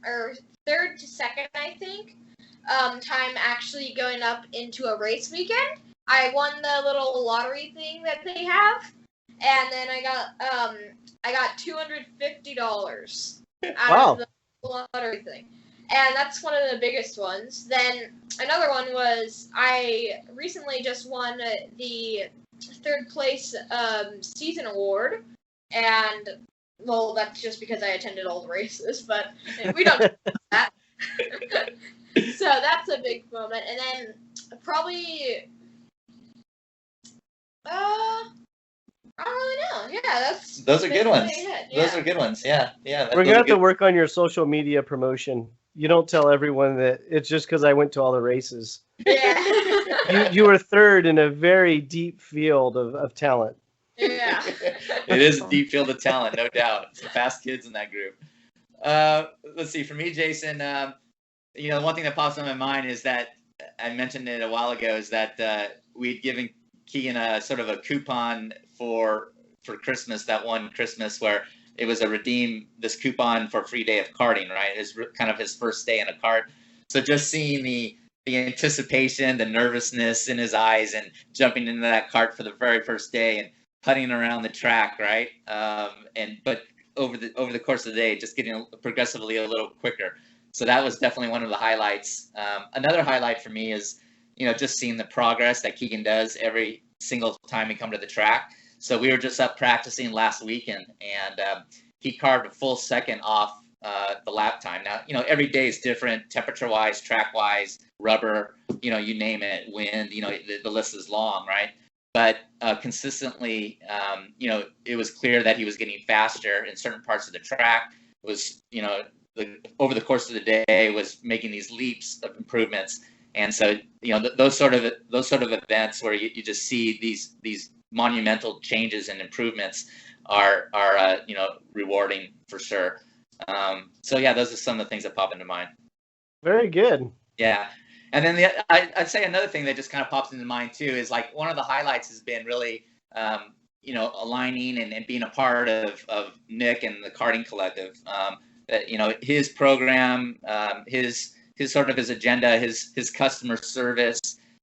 Speaker 2: or third to second, I think, time actually going up into a race weekend, I won the little lottery thing that they have, and then I got $250 out of the lottery thing. And that's one of the biggest ones. Then another one was I recently just won the third place season award. And, well, that's just because I attended all the races, but we don't do that. So that's a big moment. And then probably, I don't really know. Yeah,
Speaker 3: those are good ones.
Speaker 2: Yeah.
Speaker 3: Those are good ones. Yeah.
Speaker 1: We're gonna have to work on your social media promotion. You don't tell everyone that it's just because I went to all the races.
Speaker 2: Yeah.
Speaker 1: You were third in a very deep field of talent.
Speaker 2: Yeah.
Speaker 3: It is a deep field of talent, no doubt. Some fast kids in that group. Let's see. For me, Jason, one thing that pops in my mind is that I mentioned it a while ago is that we'd given Keegan a sort of a coupon for Christmas, that one Christmas where it was a redeem this coupon for a free day of karting, right? It's kind of his first day in a kart. So just seeing the anticipation, the nervousness in his eyes and jumping into that kart for the very first day and putting around the track, right? But over the course of the day, just getting progressively a little quicker. So that was definitely one of the highlights. Another highlight for me is, just seeing the progress that Keegan does every single time we come to the track. So we were just up practicing last weekend, and he carved a full second off the lap time. Now, every day is different, temperature-wise, track-wise, rubber, you name it, wind, the list is long, right? But consistently, it was clear that he was getting faster in certain parts of the track. It was, over the course of the day, was making these leaps of improvements. And so, those sort of events where you just see these monumental changes and improvements are rewarding for sure. So yeah, those are some of the things that pop into mind.
Speaker 1: Very good.
Speaker 3: Yeah. And then I'd say another thing that just kind of pops into mind too is like one of the highlights has been really, aligning and being a part of Nick and the Karting Collective. That, his program, his sort of his agenda, his customer service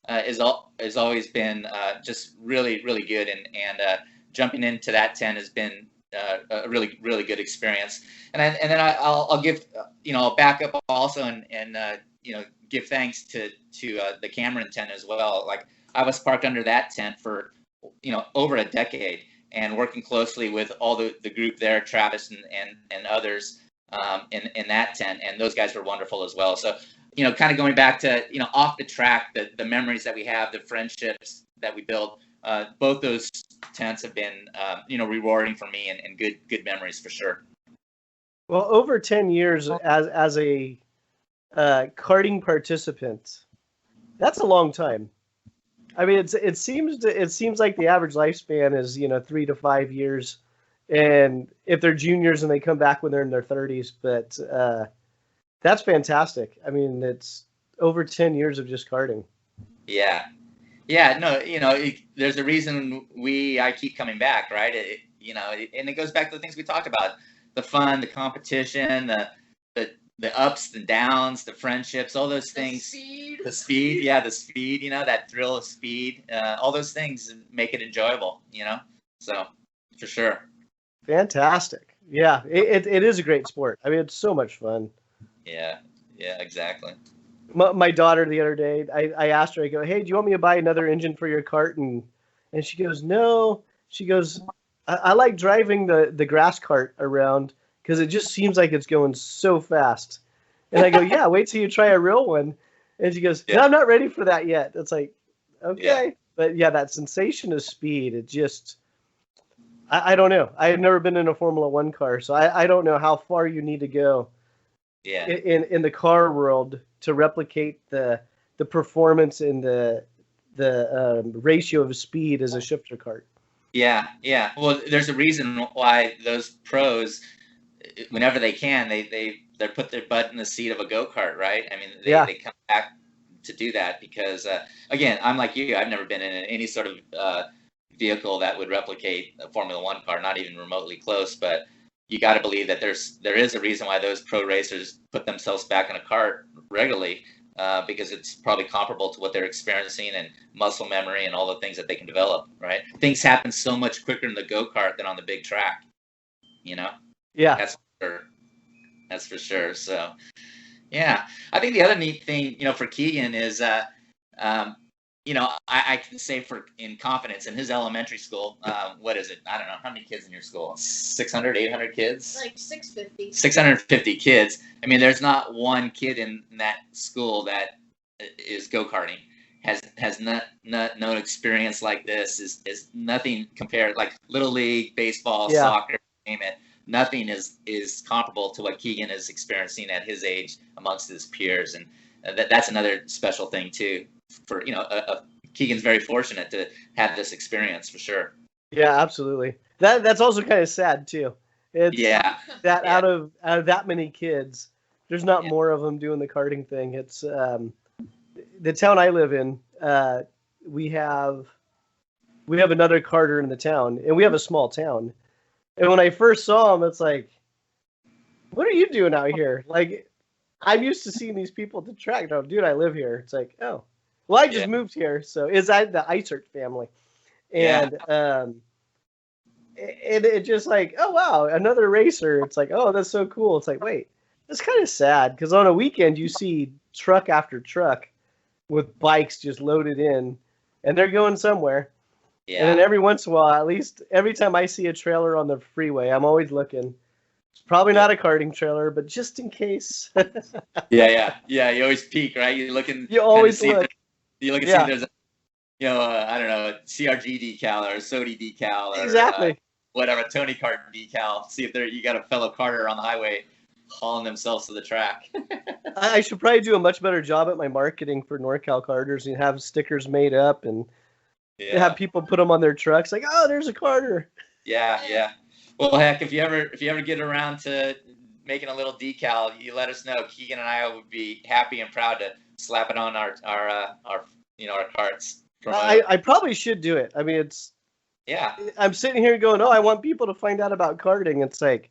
Speaker 3: is always been just really, really good. And jumping into that tent has been a really, really good experience. And then I'll give, I'll back up also and give thanks to the Cameron tent as well. Like I was parked under that tent for, over a decade and working closely with all the group there, Travis and others in that tent. And those guys were wonderful as well. So, kind of going back to, off the track, the memories that we have, the friendships that we built, both those tents have been, rewarding for me and good memories for sure.
Speaker 1: Well, over 10 years as a karting participant, that's a long time. I mean, it seems like the average lifespan is 3 to 5 years, and if they're juniors and they come back when they're in their 30s, but that's fantastic. I mean, it's over 10 years of just karting.
Speaker 3: Yeah, no, there's a reason I keep coming back, right? And it goes back to the things we talked about: the fun, the competition, the ups, the downs, the friendships, all those things. The speed, that thrill of speed, all those things make it enjoyable, So, for sure.
Speaker 1: Fantastic. Yeah, it is a great sport. I mean, it's so much fun.
Speaker 3: Yeah, exactly.
Speaker 1: My daughter the other day, I asked her, I go, hey, do you want me to buy another engine for your kart? And she goes, no. She goes, I like driving the grass cart around because it just seems like it's going so fast. And I go, yeah, wait till you try a real one. And she goes, no, I'm not ready for that yet. It's like, okay. Yeah. But yeah, that sensation of speed, it just, I don't know. I've never been in a Formula One car, so I don't know how far you need to go in the car world to replicate the performance and the ratio of speed as a shifter kart.
Speaker 3: Yeah. Well, there's a reason why those pros, whenever they can, they put their butt in the seat of a go-kart, right? I mean, they come back to do that because, again, I'm like you. I've never been in any sort of vehicle that would replicate a Formula One car, not even remotely close. But you got to believe that there is a reason why those pro racers put themselves back in a kart regularly, because it's probably comparable to what they're experiencing and muscle memory and all the things that they can develop, right? Things happen so much quicker in the go-kart than on the big track, Yeah. That's for sure. So, yeah, I think the other neat thing, for Keegan is, I can say in confidence in his elementary school, what is it? I don't know. How many kids in your school? 600, 800 kids?
Speaker 2: Like 650.
Speaker 3: 650 kids. I mean, there's not one kid in that school that is go-karting, has no experience like this, is nothing compared, like Little League, baseball, soccer, name it. Nothing is comparable to what Keegan is experiencing at his age amongst his peers, and that's another special thing too. For Keegan's very fortunate to have this experience for sure.
Speaker 1: Yeah, absolutely. That's also kind of sad too. It's that out of that many kids, there's not more of them doing the karting thing. It's the town I live in. We have another karter in the town, and we have a small town. And when I first saw him, it's like, what are you doing out here? Like, I'm used to seeing these people at the track. No, dude, I live here. It's like, oh, well, I just moved here. So is that the Isert family? And it just like, oh, wow, another racer. It's like, oh, that's so cool. It's like, wait, it's kind of sad because on a weekend you see truck after truck with bikes just loaded in, and they're going somewhere. Yeah. And then every once in a while, at least every time I see a trailer on the freeway, I'm always looking. It's probably not a karting trailer, but just in case.
Speaker 3: Yeah. You always peek, right? You're looking.
Speaker 1: You always
Speaker 3: see if
Speaker 1: look.
Speaker 3: you look and see if there's a, I don't know, CRG decal or Sodi decal or
Speaker 1: Exactly.
Speaker 3: whatever, Tony Kart decal. See if you got a fellow karter on the highway hauling themselves to the track.
Speaker 1: I should probably do a much better job at my marketing for Norcal Karters and have stickers made up and have people put them on their trucks. Like, oh, there's a karter.
Speaker 3: Yeah. Well, heck, if you ever get around to making a little decal, you let us know. Keegan and I would be happy and proud to slap it on our karts.
Speaker 1: I probably should do it. I mean, it's.
Speaker 3: Yeah.
Speaker 1: I'm sitting here going, oh, I want people to find out about karting. It's like,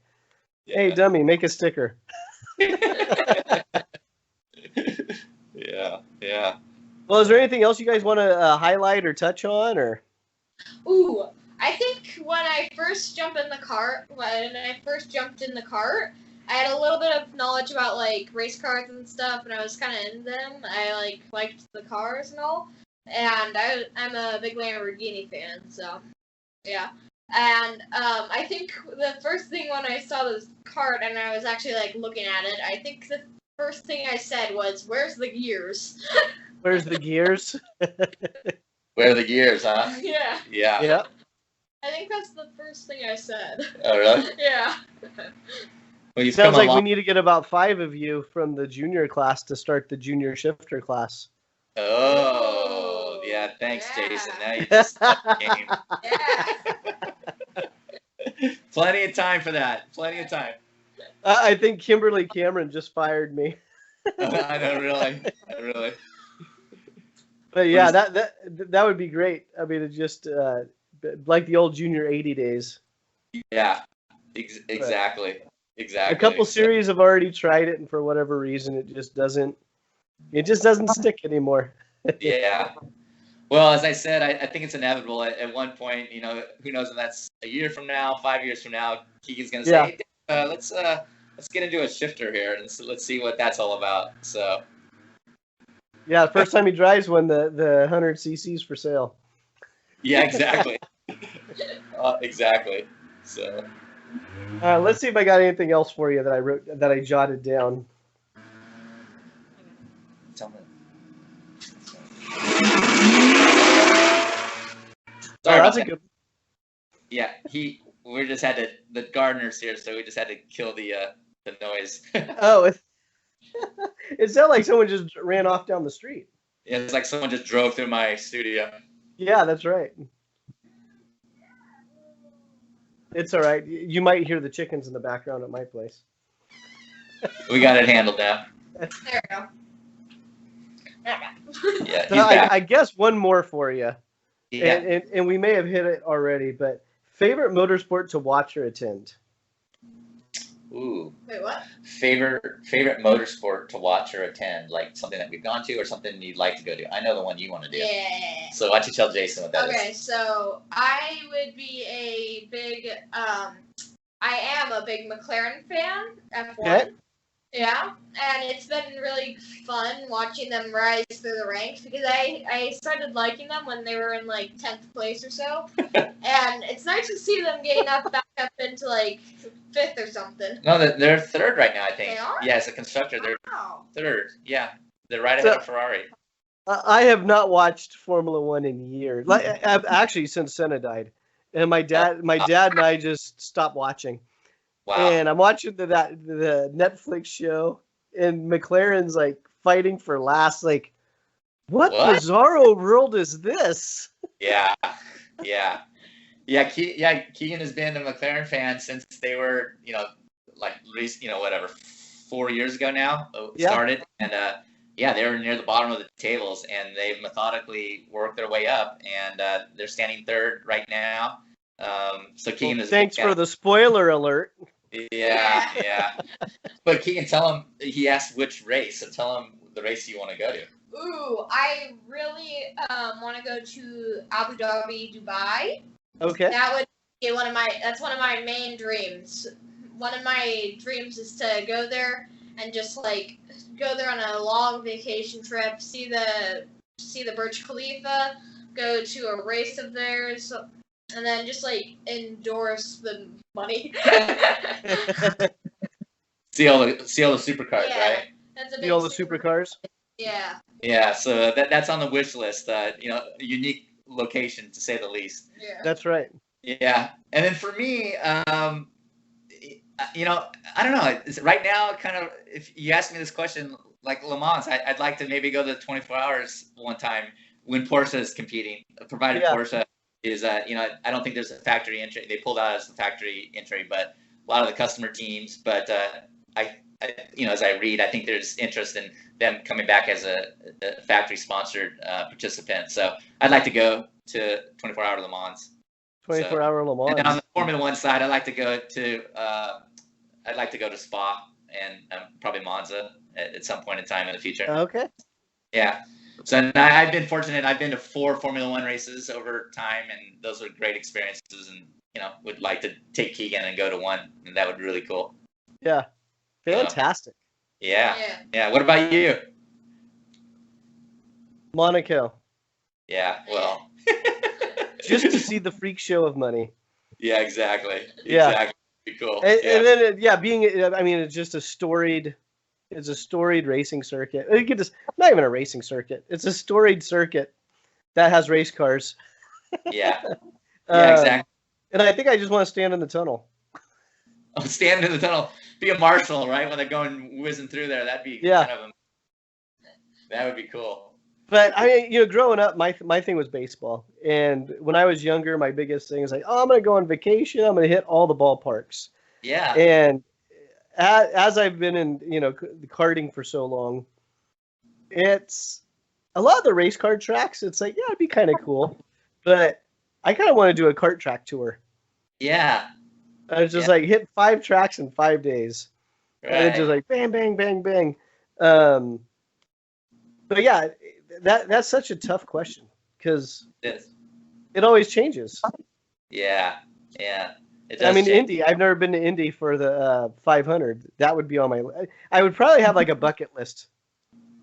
Speaker 1: hey, dummy, make a sticker.
Speaker 3: Yeah.
Speaker 1: Well, is there anything else you guys want to highlight or touch on, or?
Speaker 2: Ooh, I think when I first jumped in the cart, I had a little bit of knowledge about like race cars and stuff, and I was kind of into them. I liked the cars and all, and I'm a big Lamborghini fan, so yeah. And I think the first thing when I saw this cart and I was actually like looking at it, I think the first thing I said was, "Where's the gears?"
Speaker 1: Where's the gears?
Speaker 3: Where are the gears, huh?
Speaker 2: Yeah.
Speaker 1: Yeah.
Speaker 2: I think that's the first thing I said.
Speaker 3: Oh, really?
Speaker 2: Yeah.
Speaker 3: Well,
Speaker 1: Sounds like we need to get about 5 of you from the junior class to start the junior shifter class.
Speaker 3: Oh, yeah. Thanks,
Speaker 2: Yeah.
Speaker 3: Jason. Now you just upped the game.
Speaker 2: Yeah.
Speaker 3: Plenty of time for that. Plenty of time.
Speaker 1: I think Kimberly Cameron just fired me.
Speaker 3: I know, really.
Speaker 1: But yeah, that would be great. I mean, it's just like the old junior 80 days.
Speaker 3: Yeah, exactly.
Speaker 1: A couple series have already tried it, and for whatever reason, it just doesn't stick anymore.
Speaker 3: Yeah. Well, as I said, I think it's inevitable. At one point, who knows if that's a year from now, 5 years from now, Keegan's going to say, hey, let's get into a shifter here, and let's see what that's all about. So.
Speaker 1: Yeah, the first time he drives one, the 100 cc's for sale.
Speaker 3: Yeah, exactly. Exactly. So.
Speaker 1: Let's see if I got anything else for you that I jotted down.
Speaker 3: Tell me.
Speaker 1: Sorry, that's a good.
Speaker 3: Yeah, we just had the gardeners here, so we just had to kill the noise.
Speaker 1: Oh, it sounded like someone just ran off down the street.
Speaker 3: Yeah, it's like someone just drove through my studio.
Speaker 1: Yeah, that's right. It's all right. You might hear the chickens in the background at my place.
Speaker 3: We got it handled now.
Speaker 2: There we go.
Speaker 3: Yeah,
Speaker 1: So
Speaker 3: he's back.
Speaker 1: I guess one more for you.
Speaker 3: Yeah.
Speaker 1: And we may have hit it already, but favorite motorsport to watch or attend?
Speaker 3: Ooh.
Speaker 2: Wait, what?
Speaker 3: Favorite motorsport to watch or attend, like something that we've gone to or something you'd like to go to. I know the one you want to do.
Speaker 2: Yeah.
Speaker 3: So why don't you tell Jason what that is?
Speaker 2: Okay, so I would be a big, I am a big McLaren fan, F1.
Speaker 1: Okay.
Speaker 2: Yeah, and it's been really fun watching them rise through the ranks because I started liking them when they were in like 10th place or so, and it's nice to see them getting back up into like 5th or something.
Speaker 3: No, they're third right now, I think.
Speaker 2: They are?
Speaker 3: Yeah, as a constructor, they're
Speaker 2: Wow.
Speaker 3: third. Yeah, they're right ahead of Ferrari.
Speaker 1: I have not watched Formula One in years. Actually, since Senna died, and my dad and I just stopped watching.
Speaker 3: Wow.
Speaker 1: And I'm watching the Netflix show, and McLaren's like fighting for last. Like, what bizarro world is this?
Speaker 3: Yeah. Keegan has been a McLaren fan since they were, whatever, 4 years ago now. Started, and they were near the bottom of the tables, and they've methodically worked their way up, and they're standing third right now. So Keegan is.
Speaker 1: Thanks for the spoiler alert.
Speaker 3: Yeah. But Keegan, tell him, he asked which race, so tell him the race you want to go to.
Speaker 2: Ooh, I really want to go to Abu Dhabi, Dubai.
Speaker 1: Okay.
Speaker 2: That would be one of my main dreams. One of my dreams is to go there and just like go there on a long vacation trip, see the Burj Khalifa, go to a race of theirs, and then just like endorse the money.
Speaker 3: See all the supercars,
Speaker 2: Yeah.
Speaker 3: right?
Speaker 2: That's a
Speaker 1: See
Speaker 2: big
Speaker 1: all the
Speaker 2: super-
Speaker 1: supercars?
Speaker 2: Yeah.
Speaker 3: Yeah, so that's on the wish list. You know, a unique location to say the least.
Speaker 2: Yeah.
Speaker 1: That's right.
Speaker 3: Yeah, and then for me, you know, I don't know. Right now, kind of, if you ask me this question, like Le Mans, I'd like to maybe go to 24 hours one time when Porsche is competing, provided
Speaker 1: Yeah.
Speaker 3: Porsche is, you know, I don't think there's a factory entry. They pulled out as the factory entry, but a lot of the customer teams. But I, you know, as I read, I think there's interest in them coming back as a factory sponsored participant. So I'd like to go to 24-hour Le Mans.
Speaker 1: 24-hour Le Mans.
Speaker 3: And then on the Formula One side, I'd like to go to Spa and probably Monza at some point in time in the future.
Speaker 1: Okay.
Speaker 3: Yeah. So I've been fortunate. I've been to 4 Formula One races over time, and those were great experiences. And you know, would like to take Keegan and go to one, and that would be really cool.
Speaker 1: Yeah. Fantastic.
Speaker 3: Yeah. What about you?
Speaker 1: Monaco.
Speaker 3: Yeah. Well.
Speaker 1: Just to see the freak show of money.
Speaker 3: Yeah. Exactly.
Speaker 1: Yeah.
Speaker 3: Exactly. Pretty cool.
Speaker 1: And then being, I mean, it's just a storied racing circuit. Not even a racing circuit. It's a storied circuit that has race cars.
Speaker 3: Yeah. Yeah, exactly.
Speaker 1: And I think I just want to stand in the tunnel.
Speaker 3: Oh, stand in the tunnel. Be a marshal, right? When they're going whizzing through there, that'd be kind of that would be cool.
Speaker 1: But I mean, you know, growing up, my thing was baseball. And when I was younger, my biggest thing was like, oh, I'm going to go on vacation. I'm going to hit all the ballparks.
Speaker 3: Yeah.
Speaker 1: And as I've been in, you know, karting for so long, it's a lot of the race car tracks. It's like, yeah, it'd be kind of cool, but I kind of want to do a kart track tour.
Speaker 3: Yeah.
Speaker 1: I was just like hit 5 tracks in 5 days,
Speaker 3: Right.
Speaker 1: and it's just like bang, bang, bang, bang. But yeah, that's such a tough question because it always changes.
Speaker 3: Yeah. Yeah.
Speaker 1: I mean, Indy. I've never been to Indy for the 500. That would be on my. I would probably have like a bucket list.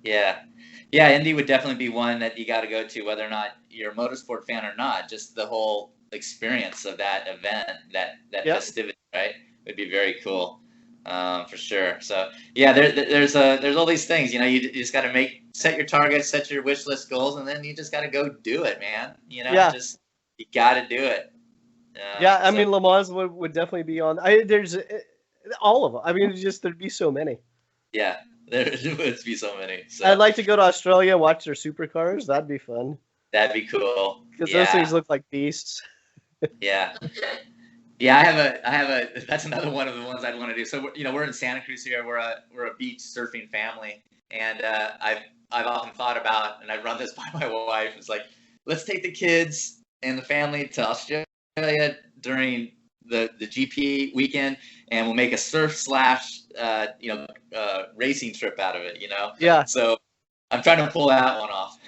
Speaker 3: Yeah. Yeah. Indy would definitely be one that you got to go to, whether or not you're a motorsport fan or not. Just the whole experience of that event, that festivity, right? Would be very cool, for sure. So yeah, there's all these things. You know, you just got to set your targets, set your wish list goals, and then you just got to go do it, man. You know, you got to do it.
Speaker 1: I mean, Le Mans would definitely be on. There's all of them. I mean, there'd be so many.
Speaker 3: Yeah, there would be so many. So.
Speaker 1: I'd like to go to Australia and watch their supercars. That'd be fun.
Speaker 3: That'd be cool.
Speaker 1: Because those things look like beasts.
Speaker 3: Yeah. Yeah, I have a. That's another one of the ones I'd want to do. So you know, we're in Santa Cruz here. We're a beach surfing family, and I've often thought about, and I run this by my wife. It's like, let's take the kids and the family to Australia during the GP weekend, and we'll make a surf / racing trip out of it. You know.
Speaker 1: Yeah.
Speaker 3: So I'm trying to pull that one off.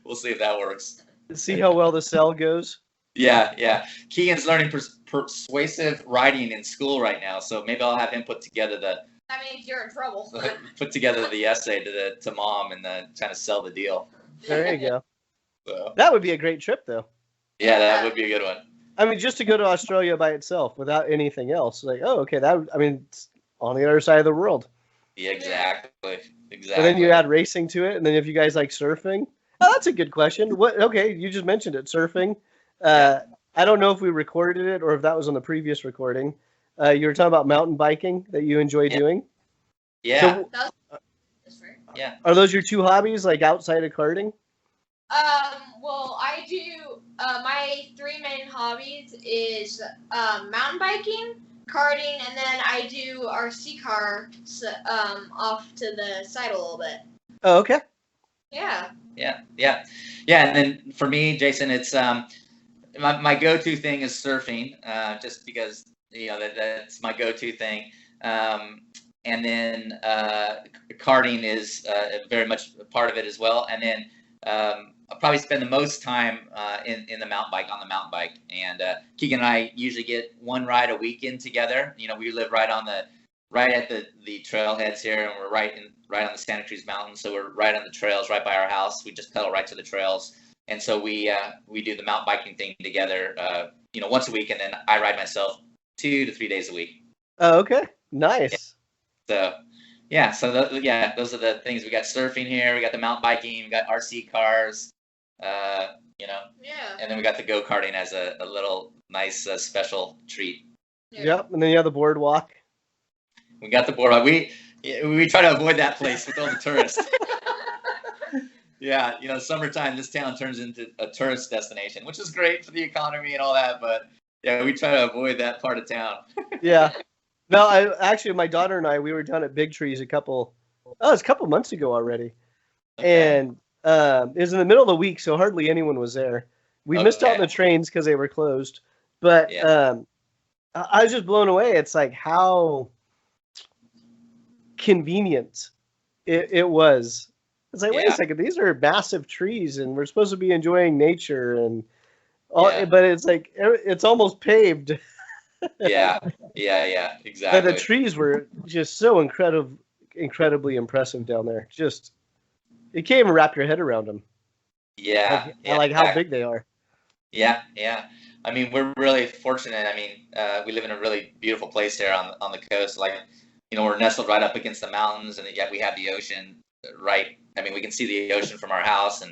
Speaker 3: We'll see if that works.
Speaker 1: See how well the cell goes.
Speaker 3: Yeah. Keegan's learning persuasive writing in school right now, so maybe I'll have him put together
Speaker 2: that means you're in trouble.
Speaker 3: Put together the essay to mom and trying to sell the deal.
Speaker 1: There you go.
Speaker 3: So.
Speaker 1: That would be a great trip, though.
Speaker 3: Yeah, that would be a good one.
Speaker 1: I mean, just to go to Australia by itself without anything else, like, oh, okay, it's on the other side of the world.
Speaker 3: Yeah, exactly.
Speaker 1: And then you add racing to it, and then if you guys like surfing, oh, that's a good question. Okay, you just mentioned it, surfing. I don't know if we recorded it or if that was on the previous recording. You were talking about mountain biking that you enjoy doing.
Speaker 3: Yeah.
Speaker 2: Yeah.
Speaker 1: Are those your 2 hobbies, like outside of karting?
Speaker 2: Well, I do. My 3 main hobbies is mountain biking, karting, and then I do RC cars off to the side a little bit.
Speaker 1: Oh, okay.
Speaker 2: Yeah.
Speaker 3: And then for me, Jason, it's my go-to thing is surfing, just because that's my go-to thing. And then karting is very much a part of it as well. And then I'll probably spend the most time in the mountain bike, on the mountain bike. And Keegan and I usually get 1 ride a weekend together. You know, we live right at the trailheads here, and we're right on the Santa Cruz Mountains, so we're right on the trails, right by our house. We just pedal right to the trails, and so we do the mountain biking thing together, once a week, and then I ride myself 2 to 3 days a week.
Speaker 1: Oh, okay. Nice.
Speaker 3: So those are the things. We got surfing here, we got the mountain biking, we got RC cars, and then we got the go-karting as a little nice special treat.
Speaker 1: Yep. And then you have the boardwalk.
Speaker 3: We got the boardwalk. We try to avoid that place with all the tourists. Yeah, summertime, this town turns into a tourist destination, which is great for the economy and all that, but yeah, we try to avoid that part of town.
Speaker 1: Yeah. No, my daughter and I, we were down at Big Trees it was a couple months ago already. Okay. And it was in the middle of the week, so hardly anyone was there. We missed out on the trains because they were closed. But I was just blown away. It's like how convenient it was. It's like, wait a second, these are massive trees, and we're supposed to be enjoying nature and all, but it's like it's almost paved.
Speaker 3: Yeah, exactly.
Speaker 1: But the trees were just so incredibly impressive down there. Just, you can't even wrap your head around them.
Speaker 3: Yeah,
Speaker 1: like how big they are.
Speaker 3: Yeah. I mean, we're really fortunate. I mean, we live in a really beautiful place here on the coast. Like, we're nestled right up against the mountains, and yet we have the ocean right. I mean, we can see the ocean from our house,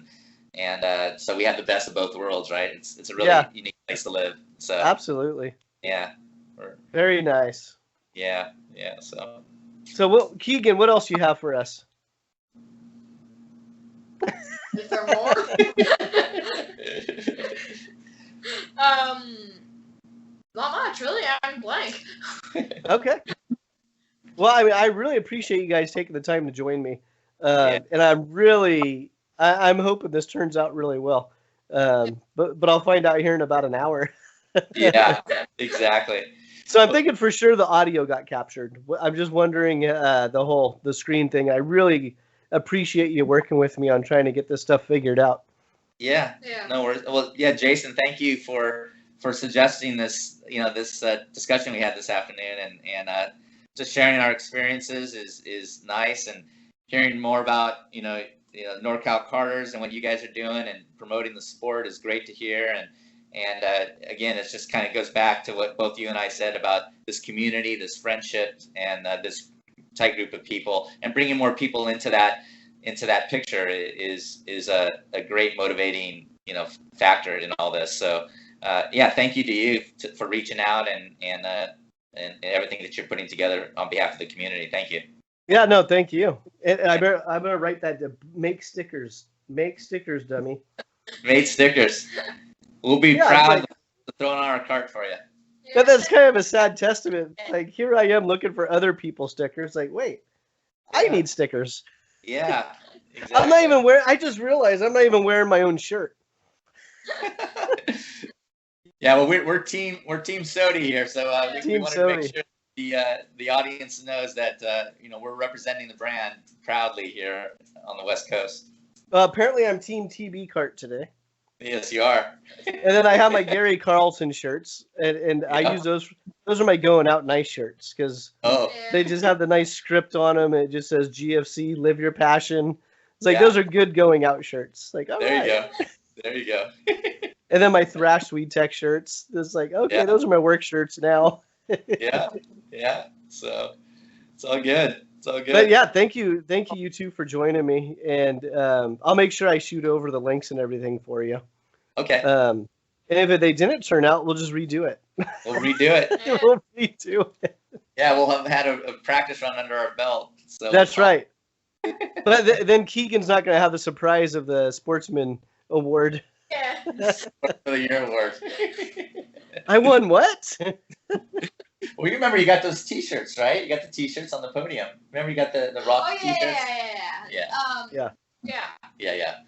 Speaker 3: and so we have the best of both worlds, right? It's a really unique place to live. So
Speaker 1: absolutely.
Speaker 3: Yeah.
Speaker 1: Very nice.
Speaker 3: Yeah.
Speaker 1: So Keegan, what else do you have for us?
Speaker 2: Is there more? Not much, really. I'm blank.
Speaker 1: Okay. Well, I mean, I really appreciate you guys taking the time to join me, and I'm hoping this turns out really well. But I'll find out here in about an hour.
Speaker 3: Yeah, exactly.
Speaker 1: So I'm thinking for sure the audio got captured. I'm just wondering the screen thing. I really appreciate you working with me on trying to get this stuff figured out.
Speaker 3: Yeah. No worries. Well, yeah, Jason, thank you for suggesting this. This discussion we had this afternoon, and just sharing our experiences is nice, and hearing more about Norcal Karters and what you guys are doing and promoting the sport is great to hear. And again, it just kind of goes back to what both you and I said about this community, this friendship, and this tight group of people, and bringing more people into that picture is a great motivating factor in all this. So thank you to you for reaching out and everything that you're putting together on behalf of the community. Thank you.
Speaker 1: Yeah, no, thank you. And I better write that to make stickers, dummy.
Speaker 3: Made stickers. We'll be proud to throw it on our cart for you.
Speaker 1: But that's kind of a sad testament. Like, here I am looking for other people's stickers. Like, wait, I need stickers.
Speaker 3: Yeah, exactly.
Speaker 1: I'm not even wearing. I just realized I'm not even wearing my own shirt.
Speaker 3: Yeah, well, we're team Sodi here, so we want to make sure the audience knows that we're representing the brand proudly here on the West Coast.
Speaker 1: Apparently, I'm Team TB Kart today.
Speaker 3: Yes, you are.
Speaker 1: And then I have my Gary Carlson shirts, and I use those. Those are my going out nice shirts because they just have the nice script on them. And it just says GFC, live your passion. It's like those are good going out shirts. Like, all right.
Speaker 3: There you go.
Speaker 1: And then my Thrash Sweet Tech shirts. It's like, okay, those are my work shirts now.
Speaker 3: Yeah. So it's all good.
Speaker 1: But yeah, thank you you two for joining me, and I'll make sure I shoot over the links and everything for you.
Speaker 3: Okay.
Speaker 1: And if they didn't turn out, we'll just redo it.
Speaker 3: We'll redo it.
Speaker 1: We'll redo it.
Speaker 3: Yeah, we'll have had a practice run under our belt. So
Speaker 1: that's right. But then Keegan's not going to have the surprise of the Sportsman Award.
Speaker 2: Yeah.
Speaker 3: For the year award.
Speaker 1: I won what?
Speaker 3: Well, you remember you got those T-shirts, right? You got the T-shirts on the podium. Remember you got the Rock T-shirts? Yeah.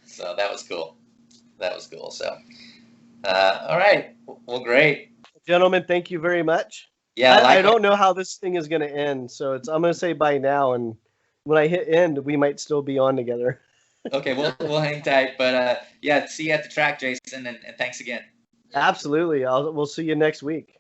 Speaker 3: So that was cool. So, all right. Well, great.
Speaker 1: Gentlemen, thank you very much.
Speaker 3: Yeah,
Speaker 1: I don't know how this thing is going to end, so I'm going to say bye now, and when I hit end, we might still be on together.
Speaker 3: Okay, we'll hang tight, but see you at the track, Jason, and thanks again.
Speaker 1: Absolutely. We'll see you next week.